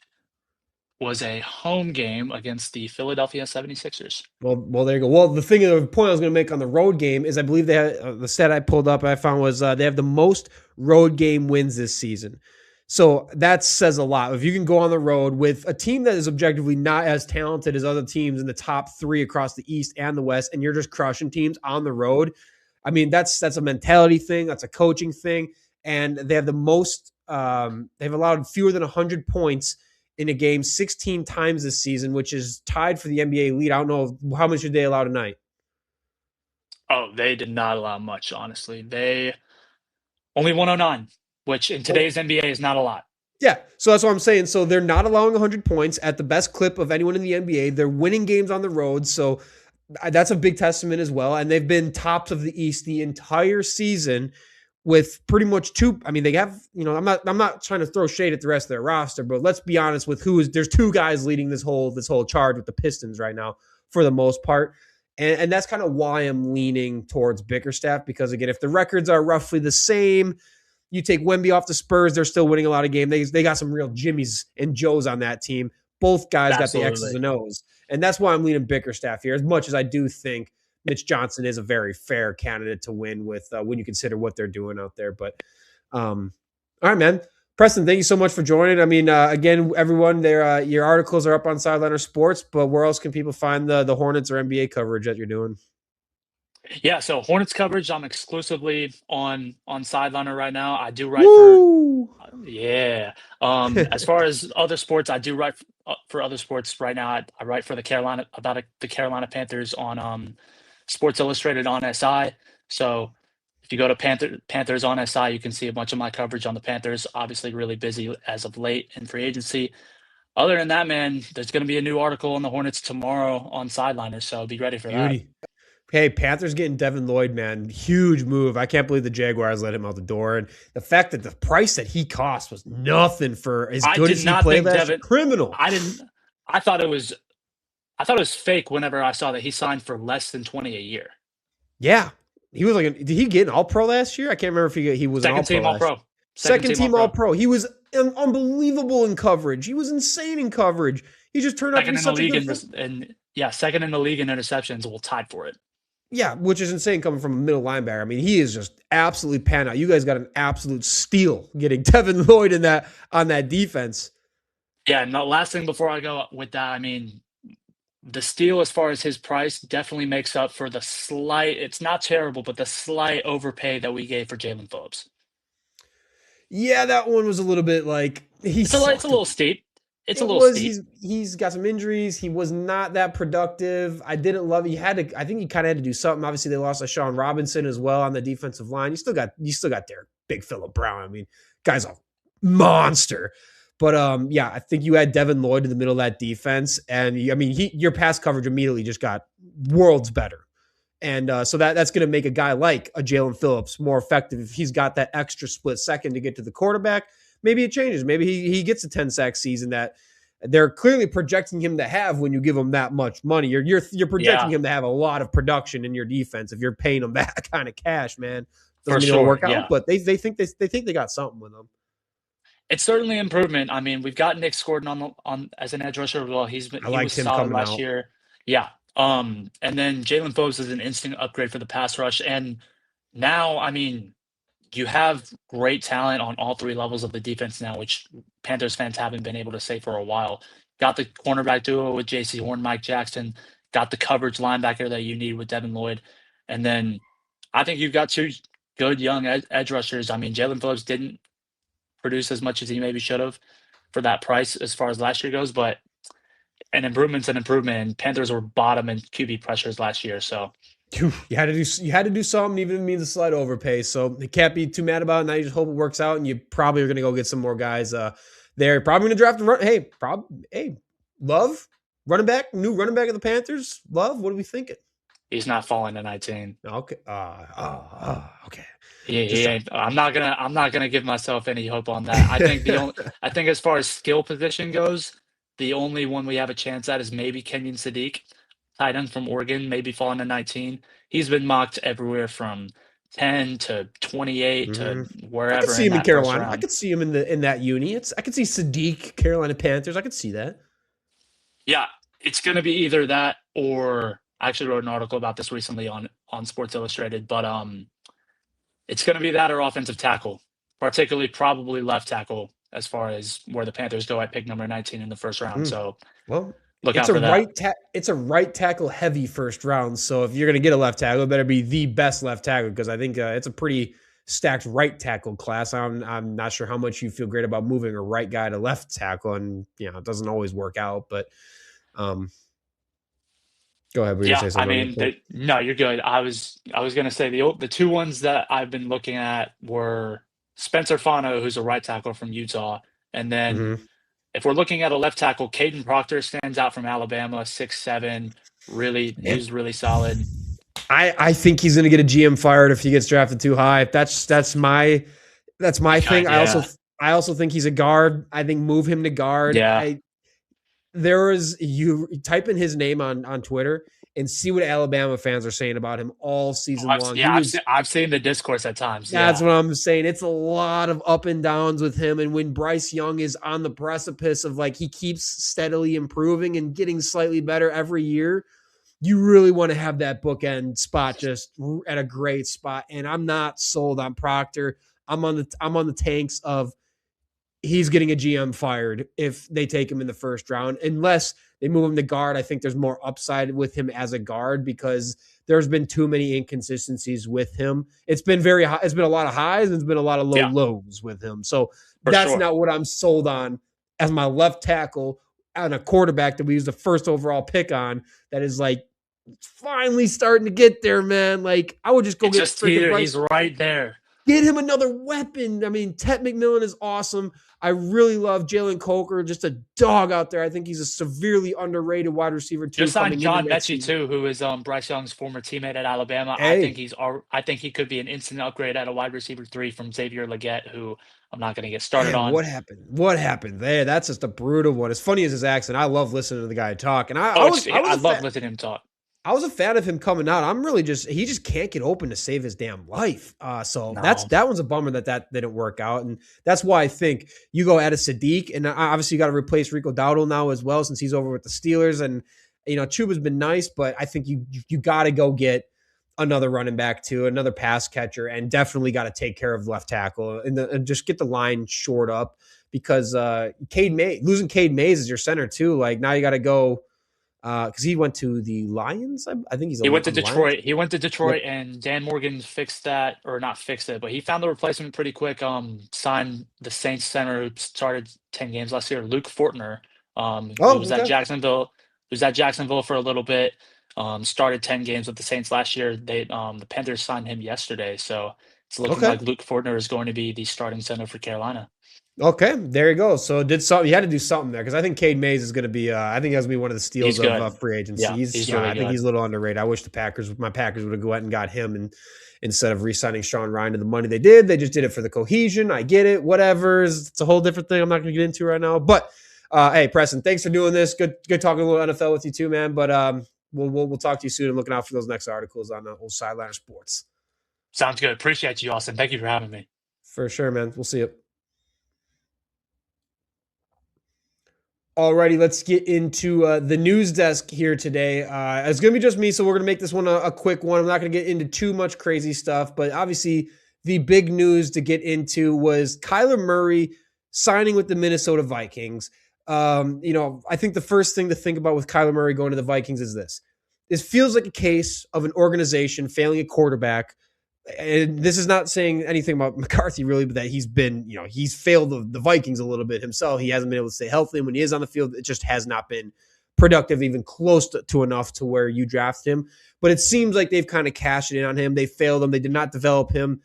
was a home game against the Philadelphia 76ers. Well, there you go. Well, the point I was going to make on the road game is I believe they had the stat I pulled up. I found was they have the most road game wins this season. So that says a lot. If you can go on the road with a team that is objectively not as talented as other teams in the top 3 across the East and the West, and you're just crushing teams on the road, I mean that's a mentality thing. That's a coaching thing, and they have the most. They've allowed fewer than 100 points in a game 16 times this season, which is tied for the NBA lead. I don't know how much did they allow tonight. Oh, they did not allow much, honestly. They only 109, which in Oh, today's NBA is not a lot. yeah, so that's what I'm saying. So they're not allowing 100 points at the best clip of anyone in the NBA. They're winning games on the road, so that's a big testament as well. And they've been tops of the East the entire season with pretty much two. I mean, they have, I'm not trying to throw shade at the rest of their roster, but let's be honest with there's 2 guys leading this whole charge with the Pistons right now for the most part. And that's kind of why I'm leaning towards Bickerstaff, because again, if the records are roughly the same, you take Wemby off the Spurs, they're still winning a lot of games. They got some real Jimmys and Joes on that team. Both guys got the X's Absolutely. and O's. And that's why I'm leaning Bickerstaff here, as much as I do think Mitch Johnson is a very fair candidate to win with when you consider what they're doing out there. But all right, man. Preston, thank you so much for joining. I mean, again, everyone, your articles are up on Sidelinr Sports, but where else can people find the Hornets or NBA coverage that you're doing? Yeah, so Hornets coverage, I'm exclusively on Sidelinr right now. I do write for Woo! yeah. As far as other sports, I do write for other sports right now. I write for the Carolina Panthers on Sports Illustrated on SI. So if you go to Panthers on SI, you can see a bunch of my coverage on the Panthers. Obviously, really busy as of late in free agency. Other than that, man, there's going to be a new article on the Hornets tomorrow on Sidelinr, so be ready for that. Beauty. Hey, Panthers getting Devin Lloyd, man. Huge move. I can't believe the Jaguars let him out the door. And the fact that the price that he cost was nothing for as I good did as he not played think last year. Devin. Criminal. I didn't. I thought it was fake whenever I saw that he signed for less than 20 a year. Yeah. He was like, did he get an all pro last year? I can't remember if he was an all Second pro team All last Pro. year. Second team all pro. He was unbelievable in coverage. He was insane in coverage. He just turned out to Second be in the such a league good second in the league in interceptions. Will tied for it. Yeah, which is insane coming from a middle linebacker. I mean, he is just absolutely pan out. You guys got an absolute steal getting Devin Lloyd on that defense. Yeah, and the last thing before I go with that, I mean, the steal as far as his price definitely makes up for the slight. It's not terrible, but the slight overpay that we gave for Jalen Phillips. Yeah, that one was a little bit like he It's a sucked. little steep. It's a It little was steep. he's got some injuries. He was not that productive. I didn't love. He had to. I think he kind of had to do something. Obviously, they lost Sean Robinson as well on the defensive line. You still got there, big Phillip Brown. I mean, guy's a monster. But yeah, I think you had Devin Lloyd in the middle of that defense, and I mean, your pass coverage immediately just got worlds better. And so that's going to make a guy like a Jalen Phillips more effective if he's got that extra split second to get to the quarterback. Maybe it changes. Maybe he gets a 10-sack season that they're clearly projecting him to have when you give him that much money. You're projecting Yeah, him to have a lot of production in your defense if you're paying him that kind of cash, man. for Doesn't mean it'll sure. work out, Yeah. but they think they got something with him. It's certainly improvement. I mean, we've got Nick Gordon on as an edge rusher as well. I He was liked him solid coming last out. year. Yeah. And then Jalen Phillips is an instant upgrade for the pass rush. And now, I mean, you have great talent on all 3 levels of the defense now, which Panthers fans haven't been able to say for a while. Got the cornerback duo with J.C. Horn, Mike Jackson. Got the coverage linebacker that you need with Devin Lloyd. And then I think you've got 2 good young edge rushers. I mean, Jalen Phillips didn't produce as much as he maybe should have for that price as far as last year goes, but an improvement's an improvement. And Panthers were bottom in QB pressures last year, so You had to do something, even if it means a slight overpay. So you can't be too mad about it. Now you just hope it works out, and you probably are going to go get some more guys. They're probably going to draft a run. Hey, Love, running back, new running back of the Panthers. Love, what are we thinking? He's not falling to 19. Okay. Okay. He ain't. I'm not gonna give myself any hope on that. I think as far as skill position goes, the only one we have a chance at is maybe Kenyon Sadiq, tight end from Oregon, maybe falling to 19. He's been mocked everywhere from 10 to 28 to I could wherever see in him in that first Carolina. I round. could see him in that uni. I could see Sadiq, Carolina Panthers. I could see that. Yeah, it's going to be either that or I actually wrote an article about this recently on Sports Illustrated, but it's going to be that or offensive tackle, particularly probably left tackle as far as where the Panthers go at pick number 19 in the first round. So Well, look it's out a for that. it's a right tackle heavy first round. So if you're going to get a left tackle, it better be the best left tackle because I think it's a pretty stacked right tackle class. I'm not sure how much you feel great about moving a right guy to left tackle, and it doesn't always work out. But go ahead, we Yeah, say I something on mean, that point. no, you're good. I was going to say the two ones that I've been looking at were Spencer Fano, who's a right tackle from Utah, and then Mm-hmm. if we're looking at a left tackle, Caden Proctor stands out from Alabama, 6'7", he was really solid. I think he's going to get a GM fired if he gets drafted too high. That's my thing. Yeah. I also think he's a guard. I think move him to guard. Yeah. You type in his name on Twitter and see what Alabama fans are saying about him all season long. I've seen the discourse at times. That's Yeah. what I'm saying. It's a lot of up and downs with him. And when Bryce Young is on the precipice of he keeps steadily improving and getting slightly better every year, you really want to have that bookend spot just at a great spot. And I'm not sold on Proctor. I'm on the tanks of he's getting a GM fired if they take him in the first round, unless they move him to guard. I think there's more upside with him as a guard because there's been too many inconsistencies with him. It's been very high. It's been a lot of highs and it's been a lot of lows with him. So that's not what I'm sold on as my left tackle and a quarterback that we use the first overall pick on. That is finally starting to get there, man. I would just go get freaking Bryce. He's right there. Get him another weapon. I mean, Tet McMillan is awesome. I really love Jalen Coker, just a dog out there. I think he's a severely underrated wide receiver too. Just signed John Mechie too, who is Bryce Young's former teammate at Alabama. Hey. I think he could be an instant upgrade at a wide receiver 3 from Xavier Legette, who I'm not going to get started on. What happened? What happened there? That's just a brutal one. As funny as his accent, I love listening to the guy talk, and I love listening to him talk. I was a fan of him coming out. I'm really he just can't get open to save his damn life. That one's a bummer that didn't work out. And that's why I think you go at a Sadiq, and obviously you got to replace Rico Dowdle now as well, since he's over with the Steelers. And, Chuba's been nice, but I think you got to go get another running back too, another pass catcher, and definitely got to take care of left tackle and just get the line short up because losing Cade Mays as your center too. Now you got to go, because he went to the Lions. I think he went to Detroit. He went to Detroit, and Dan Morgan fixed that, or not fixed it, but he found the replacement pretty quick. Signed the Saints center who started 10 games last year, Luke Fortner. Who was at Jacksonville. Who was at Jacksonville for a little bit. Started 10 games with the Saints last year. The Panthers signed him yesterday, so it's looking like Luke Fortner is going to be the starting center for Carolina. Okay, there you go. So you had to do something there because I think Cade Mays is going to be. I think that's going to be one of the steals of free agency. Yeah, I think he's a little underrated. I wish my Packers would have gone out and got him and instead of re-signing Sean Ryan to the money they did. They just did it for the cohesion. I get it. Whatever. It's a whole different thing. I'm not going to get into right now. But hey, Preston, thanks for doing this. Good talking a little NFL with you too, man. But we'll talk to you soon. I'm looking out for those next articles on old Sidelinr Sports. Sounds good. Appreciate you, Austin. Thank you for having me. For sure, man. We'll see you. Alrighty, let's get into the news desk here today. It's going to be just me, so we're going to make this one a quick one. I'm not going to get into too much crazy stuff, but obviously the big news to get into was Kyler Murray signing with the Minnesota Vikings. I think the first thing to think about with Kyler Murray going to the Vikings is this. This feels like a case of an organization failing a quarterback. And this is not saying anything about McCarthy really, but that he's failed the Vikings a little bit himself. He hasn't been able to stay healthy. And when he is on the field, it just has not been productive, even close to enough to where you draft him. But it seems like they've kind of cashed in on him. They failed him. They did not develop him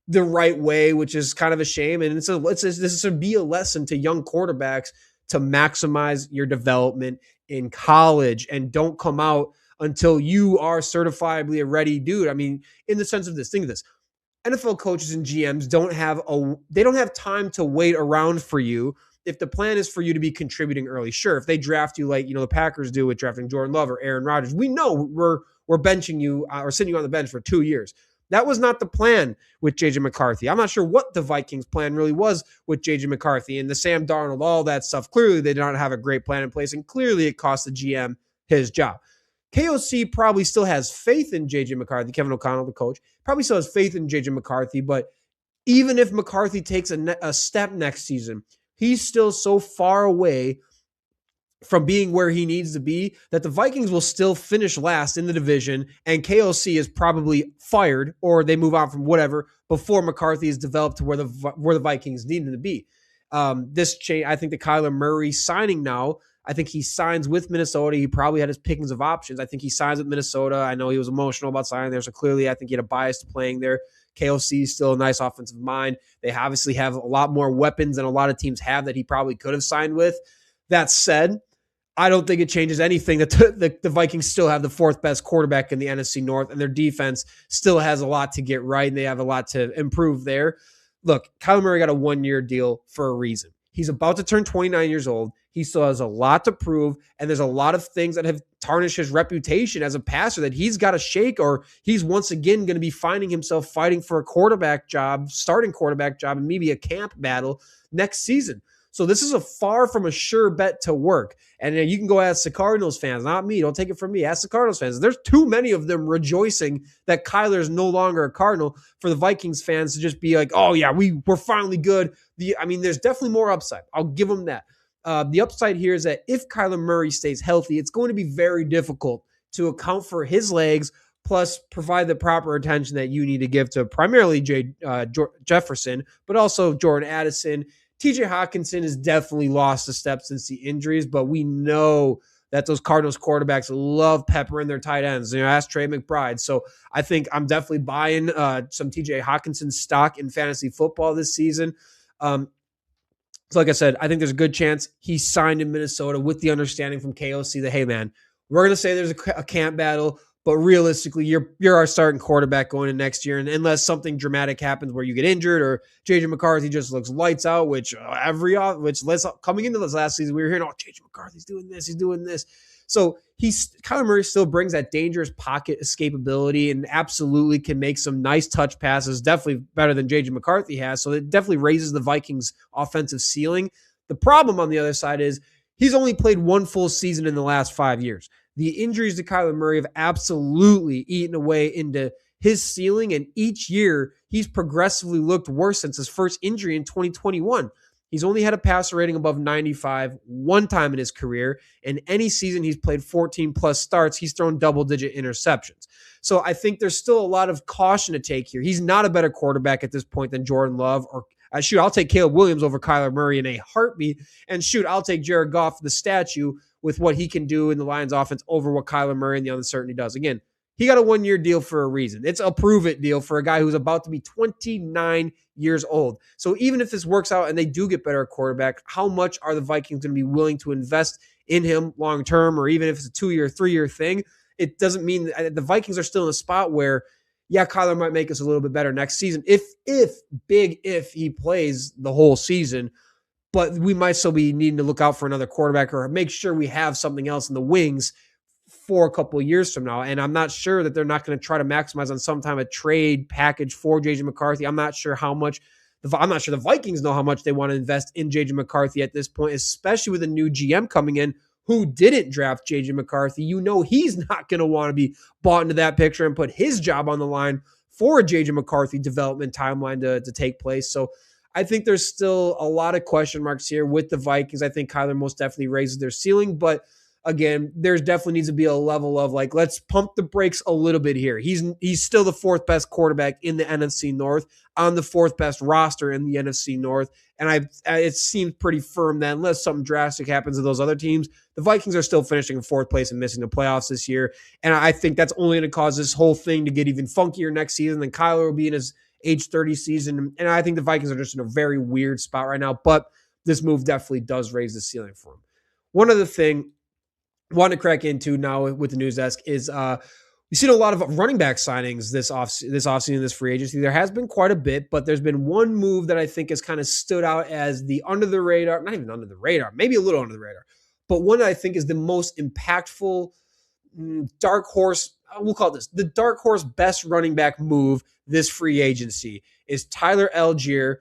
the right way, which is kind of a shame. And this should be a lesson to young quarterbacks to maximize your development in college and don't come out until you are certifiably a ready dude. I mean, in the sense of this, think of this. NFL coaches and GMs don't have time to wait around for you. If the plan is for you to be contributing early, sure. If they draft you like the Packers do with drafting Jordan Love or Aaron Rodgers, we know we're benching you or sitting you on the bench for 2 years. That was not the plan with JJ McCarthy. I'm not sure what the Vikings plan really was with JJ McCarthy and the Sam Darnold, all that stuff. Clearly, they did not have a great plan in place, and clearly it cost the GM his job. KOC probably still has faith in JJ McCarthy. Kevin O'Connell, the coach, probably still has faith in JJ McCarthy. But even if McCarthy takes a step next season, he's still so far away from being where he needs to be that the Vikings will still finish last in the division, and KOC is probably fired or they move on from whatever before McCarthy is developed to where the Vikings need him to be. This change, I think the Kyler Murray signing now, I think he signs with Minnesota. He probably had his pickings of options. I think he signs with Minnesota. I know he was emotional about signing there, so clearly I think he had a bias to playing there. KOC is still a nice offensive mind. They obviously have a lot more weapons than a lot of teams have that he probably could have signed with. That said, I don't think it changes anything that the Vikings still have the fourth best quarterback in the NFC North, and their defense still has a lot to get right, and they have a lot to improve there. Look, Kyler Murray got a 1-year deal for a reason. He's about to turn 29 years old. He still has a lot to prove, and there's a lot of things that have tarnished his reputation as a passer that he's got to shake, or he's once again going to be finding himself fighting for a quarterback job, starting quarterback job, and maybe a camp battle next season. So this is a far from a sure bet to work. And you can go ask the Cardinals fans, not me. Don't take it from me. Ask the Cardinals fans. There's too many of them rejoicing that Kyler is no longer a Cardinal for the Vikings fans to just be like, oh, yeah, we're finally good. There's definitely more upside. I'll give them that. The upside here is that if Kyler Murray stays healthy, it's going to be very difficult to account for his legs, plus provide the proper attention that you need to give to primarily Jefferson, but also Jordan Addison. TJ Hawkinson has definitely lost a step since the injuries, but we know that those Cardinals quarterbacks love peppering their tight ends. Ask Trey McBride. So I think I'm definitely buying some TJ Hawkinson stock in fantasy football this season. So like I said, I think there's a good chance he's signed in Minnesota with the understanding from KOC that, hey, man, we're going to say there's a camp battle, but realistically, you're our starting quarterback going into next year. And unless something dramatic happens where you get injured or JJ McCarthy just looks lights out, coming into this last season, we were hearing, oh, JJ McCarthy's doing this, he's doing this. So Kyler Murray still brings that dangerous pocket escapability and absolutely can make some nice touch passes, definitely better than JJ McCarthy has. So it definitely raises the Vikings' offensive ceiling. The problem on the other side is he's only played one full season in the last 5 years. The injuries to Kyler Murray have absolutely eaten away into his ceiling, and each year he's progressively looked worse since his first injury in 2021. He's only had a passer rating above 95 one time in his career, and any season he's played 14-plus starts, he's thrown double-digit interceptions. So I think there's still a lot of caution to take here. He's not a better quarterback at this point than Jordan Love or I'll take Caleb Williams over Kyler Murray in a heartbeat. And I'll take Jared Goff, the statue, with what he can do in the Lions offense over what Kyler Murray and the uncertainty does. Again, he got a 1-year deal for a reason. It's a prove-it deal for a guy who's about to be 29 years old. So even if this works out and they do get better at quarterback, how much are the Vikings going to be willing to invest in him long-term, or even if it's a 2-year, 3-year thing? It doesn't mean that the Vikings are still in a spot where, yeah, Kyler might make us a little bit better next season if he plays the whole season, but we might still be needing to look out for another quarterback or make sure we have something else in the wings for a couple of years from now. And I'm not sure that they're not going to try to maximize on some time a trade package for JJ McCarthy. I'm not sure the Vikings know how much they want to invest in JJ McCarthy at this point, especially with a new GM coming in who didn't draft JJ McCarthy. He's not going to want to be bought into that picture and put his job on the line for a JJ McCarthy development timeline to take place. So I think there's still a lot of question marks here with the Vikings. I think Kyler most definitely raises their ceiling, but again, there's definitely needs to be a level of like, let's pump the brakes a little bit here. He's still the fourth best quarterback in the NFC North, on the fourth best roster in the NFC North. And it seems pretty firm that unless something drastic happens to those other teams, the Vikings are still finishing in fourth place and missing the playoffs this year. And I think that's only going to cause this whole thing to get even funkier next season. Then Kyler will be in his age 30 season. And I think the Vikings are just in a very weird spot right now. But this move definitely does raise the ceiling for him. One other thing I want to crack into now with the news desk is we've seen a lot of running back signings this offseason, this free agency. There has been quite a bit, but there's been one move that I think has kind of stood out as the under the radar, not even under the radar, maybe a little under the radar, but one that I think is the most impactful dark horse. We'll call this the dark horse best running back move this free agency is Tyler Allgeier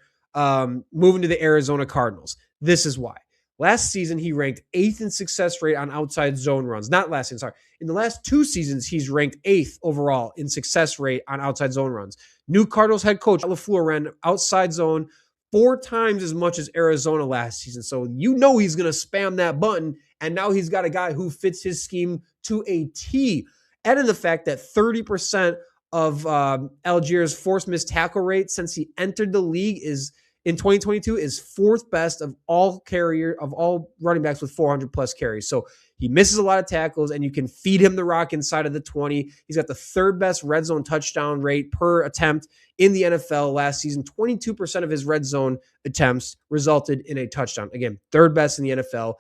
moving to the Arizona Cardinals. This is why. Last season, he ranked 8th in success rate on outside zone runs. Not last season, sorry. In the last 2 seasons, he's ranked 8th overall in success rate on outside zone runs. New Cardinals head coach LaFleur ran outside zone 4 times as much as Arizona last season. So you know he's going to spam that button, and now he's got a guy who fits his scheme to a T. Add in the fact that 30% of Allgeier's forced missed tackle rate since he entered the league in 2022 is 4th best of all running backs with 400 plus carries. So he misses a lot of tackles, and you can feed him the rock inside of the 20. He's got the 3rd best red zone touchdown rate per attempt in the NFL last season. 22% of his red zone attempts resulted in a touchdown. Again, 3rd best in the NFL.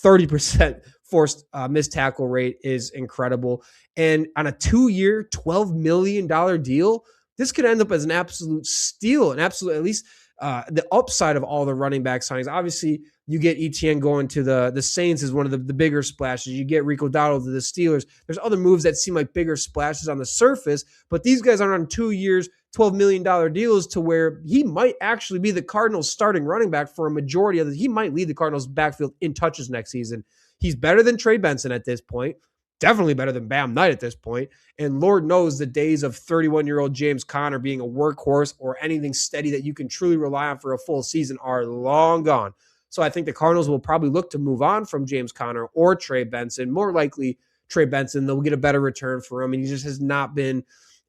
30% forced missed tackle rate is incredible. And on a 2-year, $12 million deal, this could end up as an absolute steal, at least the upside of all the running back signings. Obviously, you get Etienne going to the Saints is one of the bigger splashes. You get Rico Dowdle to the Steelers. There's other moves that seem like bigger splashes on the surface, but these guys are on 2 years, $12 million deals to where he might actually be the Cardinals starting running back for a majority of he might lead the Cardinals backfield in touches next season. He's better than Trey Benson at this point. Definitely better than Bam Knight at this point. And Lord knows the days of 31-year-old James Conner being a workhorse or anything steady that you can truly rely on for a full season are long gone. So I think the Cardinals will probably look to move on from James Conner or Trey Benson. More likely Trey Benson. They'll get a better return for him. And he just has not been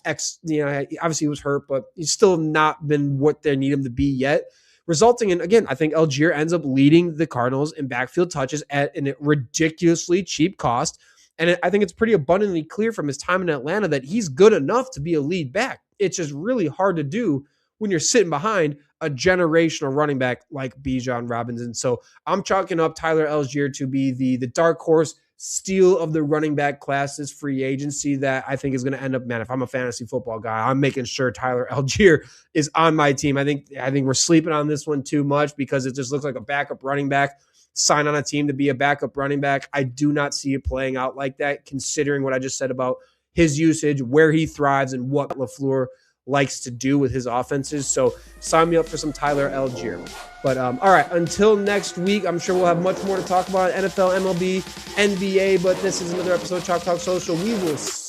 obviously he was hurt, but he's still not been what they need him to be yet. Resulting in, again, I think Allgeier ends up leading the Cardinals in backfield touches at a ridiculously cheap cost. And I think it's pretty abundantly clear from his time in Atlanta that he's good enough to be a lead back. It's just really hard to do when you're sitting behind a generational running back like Bijan Robinson. So I'm chalking up Tyler Allgeier to be the dark horse steal of the running back class, this free agency that I think is going to end up, man, if I'm a fantasy football guy, I'm making sure Tyler Allgeier is on my team. I think we're sleeping on this one too much because it just looks like a backup running back. Sign on a team to be a backup running back. I do not see it playing out like that, considering what I just said about his usage, where he thrives, and what LaFleur likes to do with his offenses. So sign me up for some Tyler Allgeier. But all right, until next week, I'm sure we'll have much more to talk about NFL, MLB, NBA. But this is another episode of Chalk Talk Social. We will see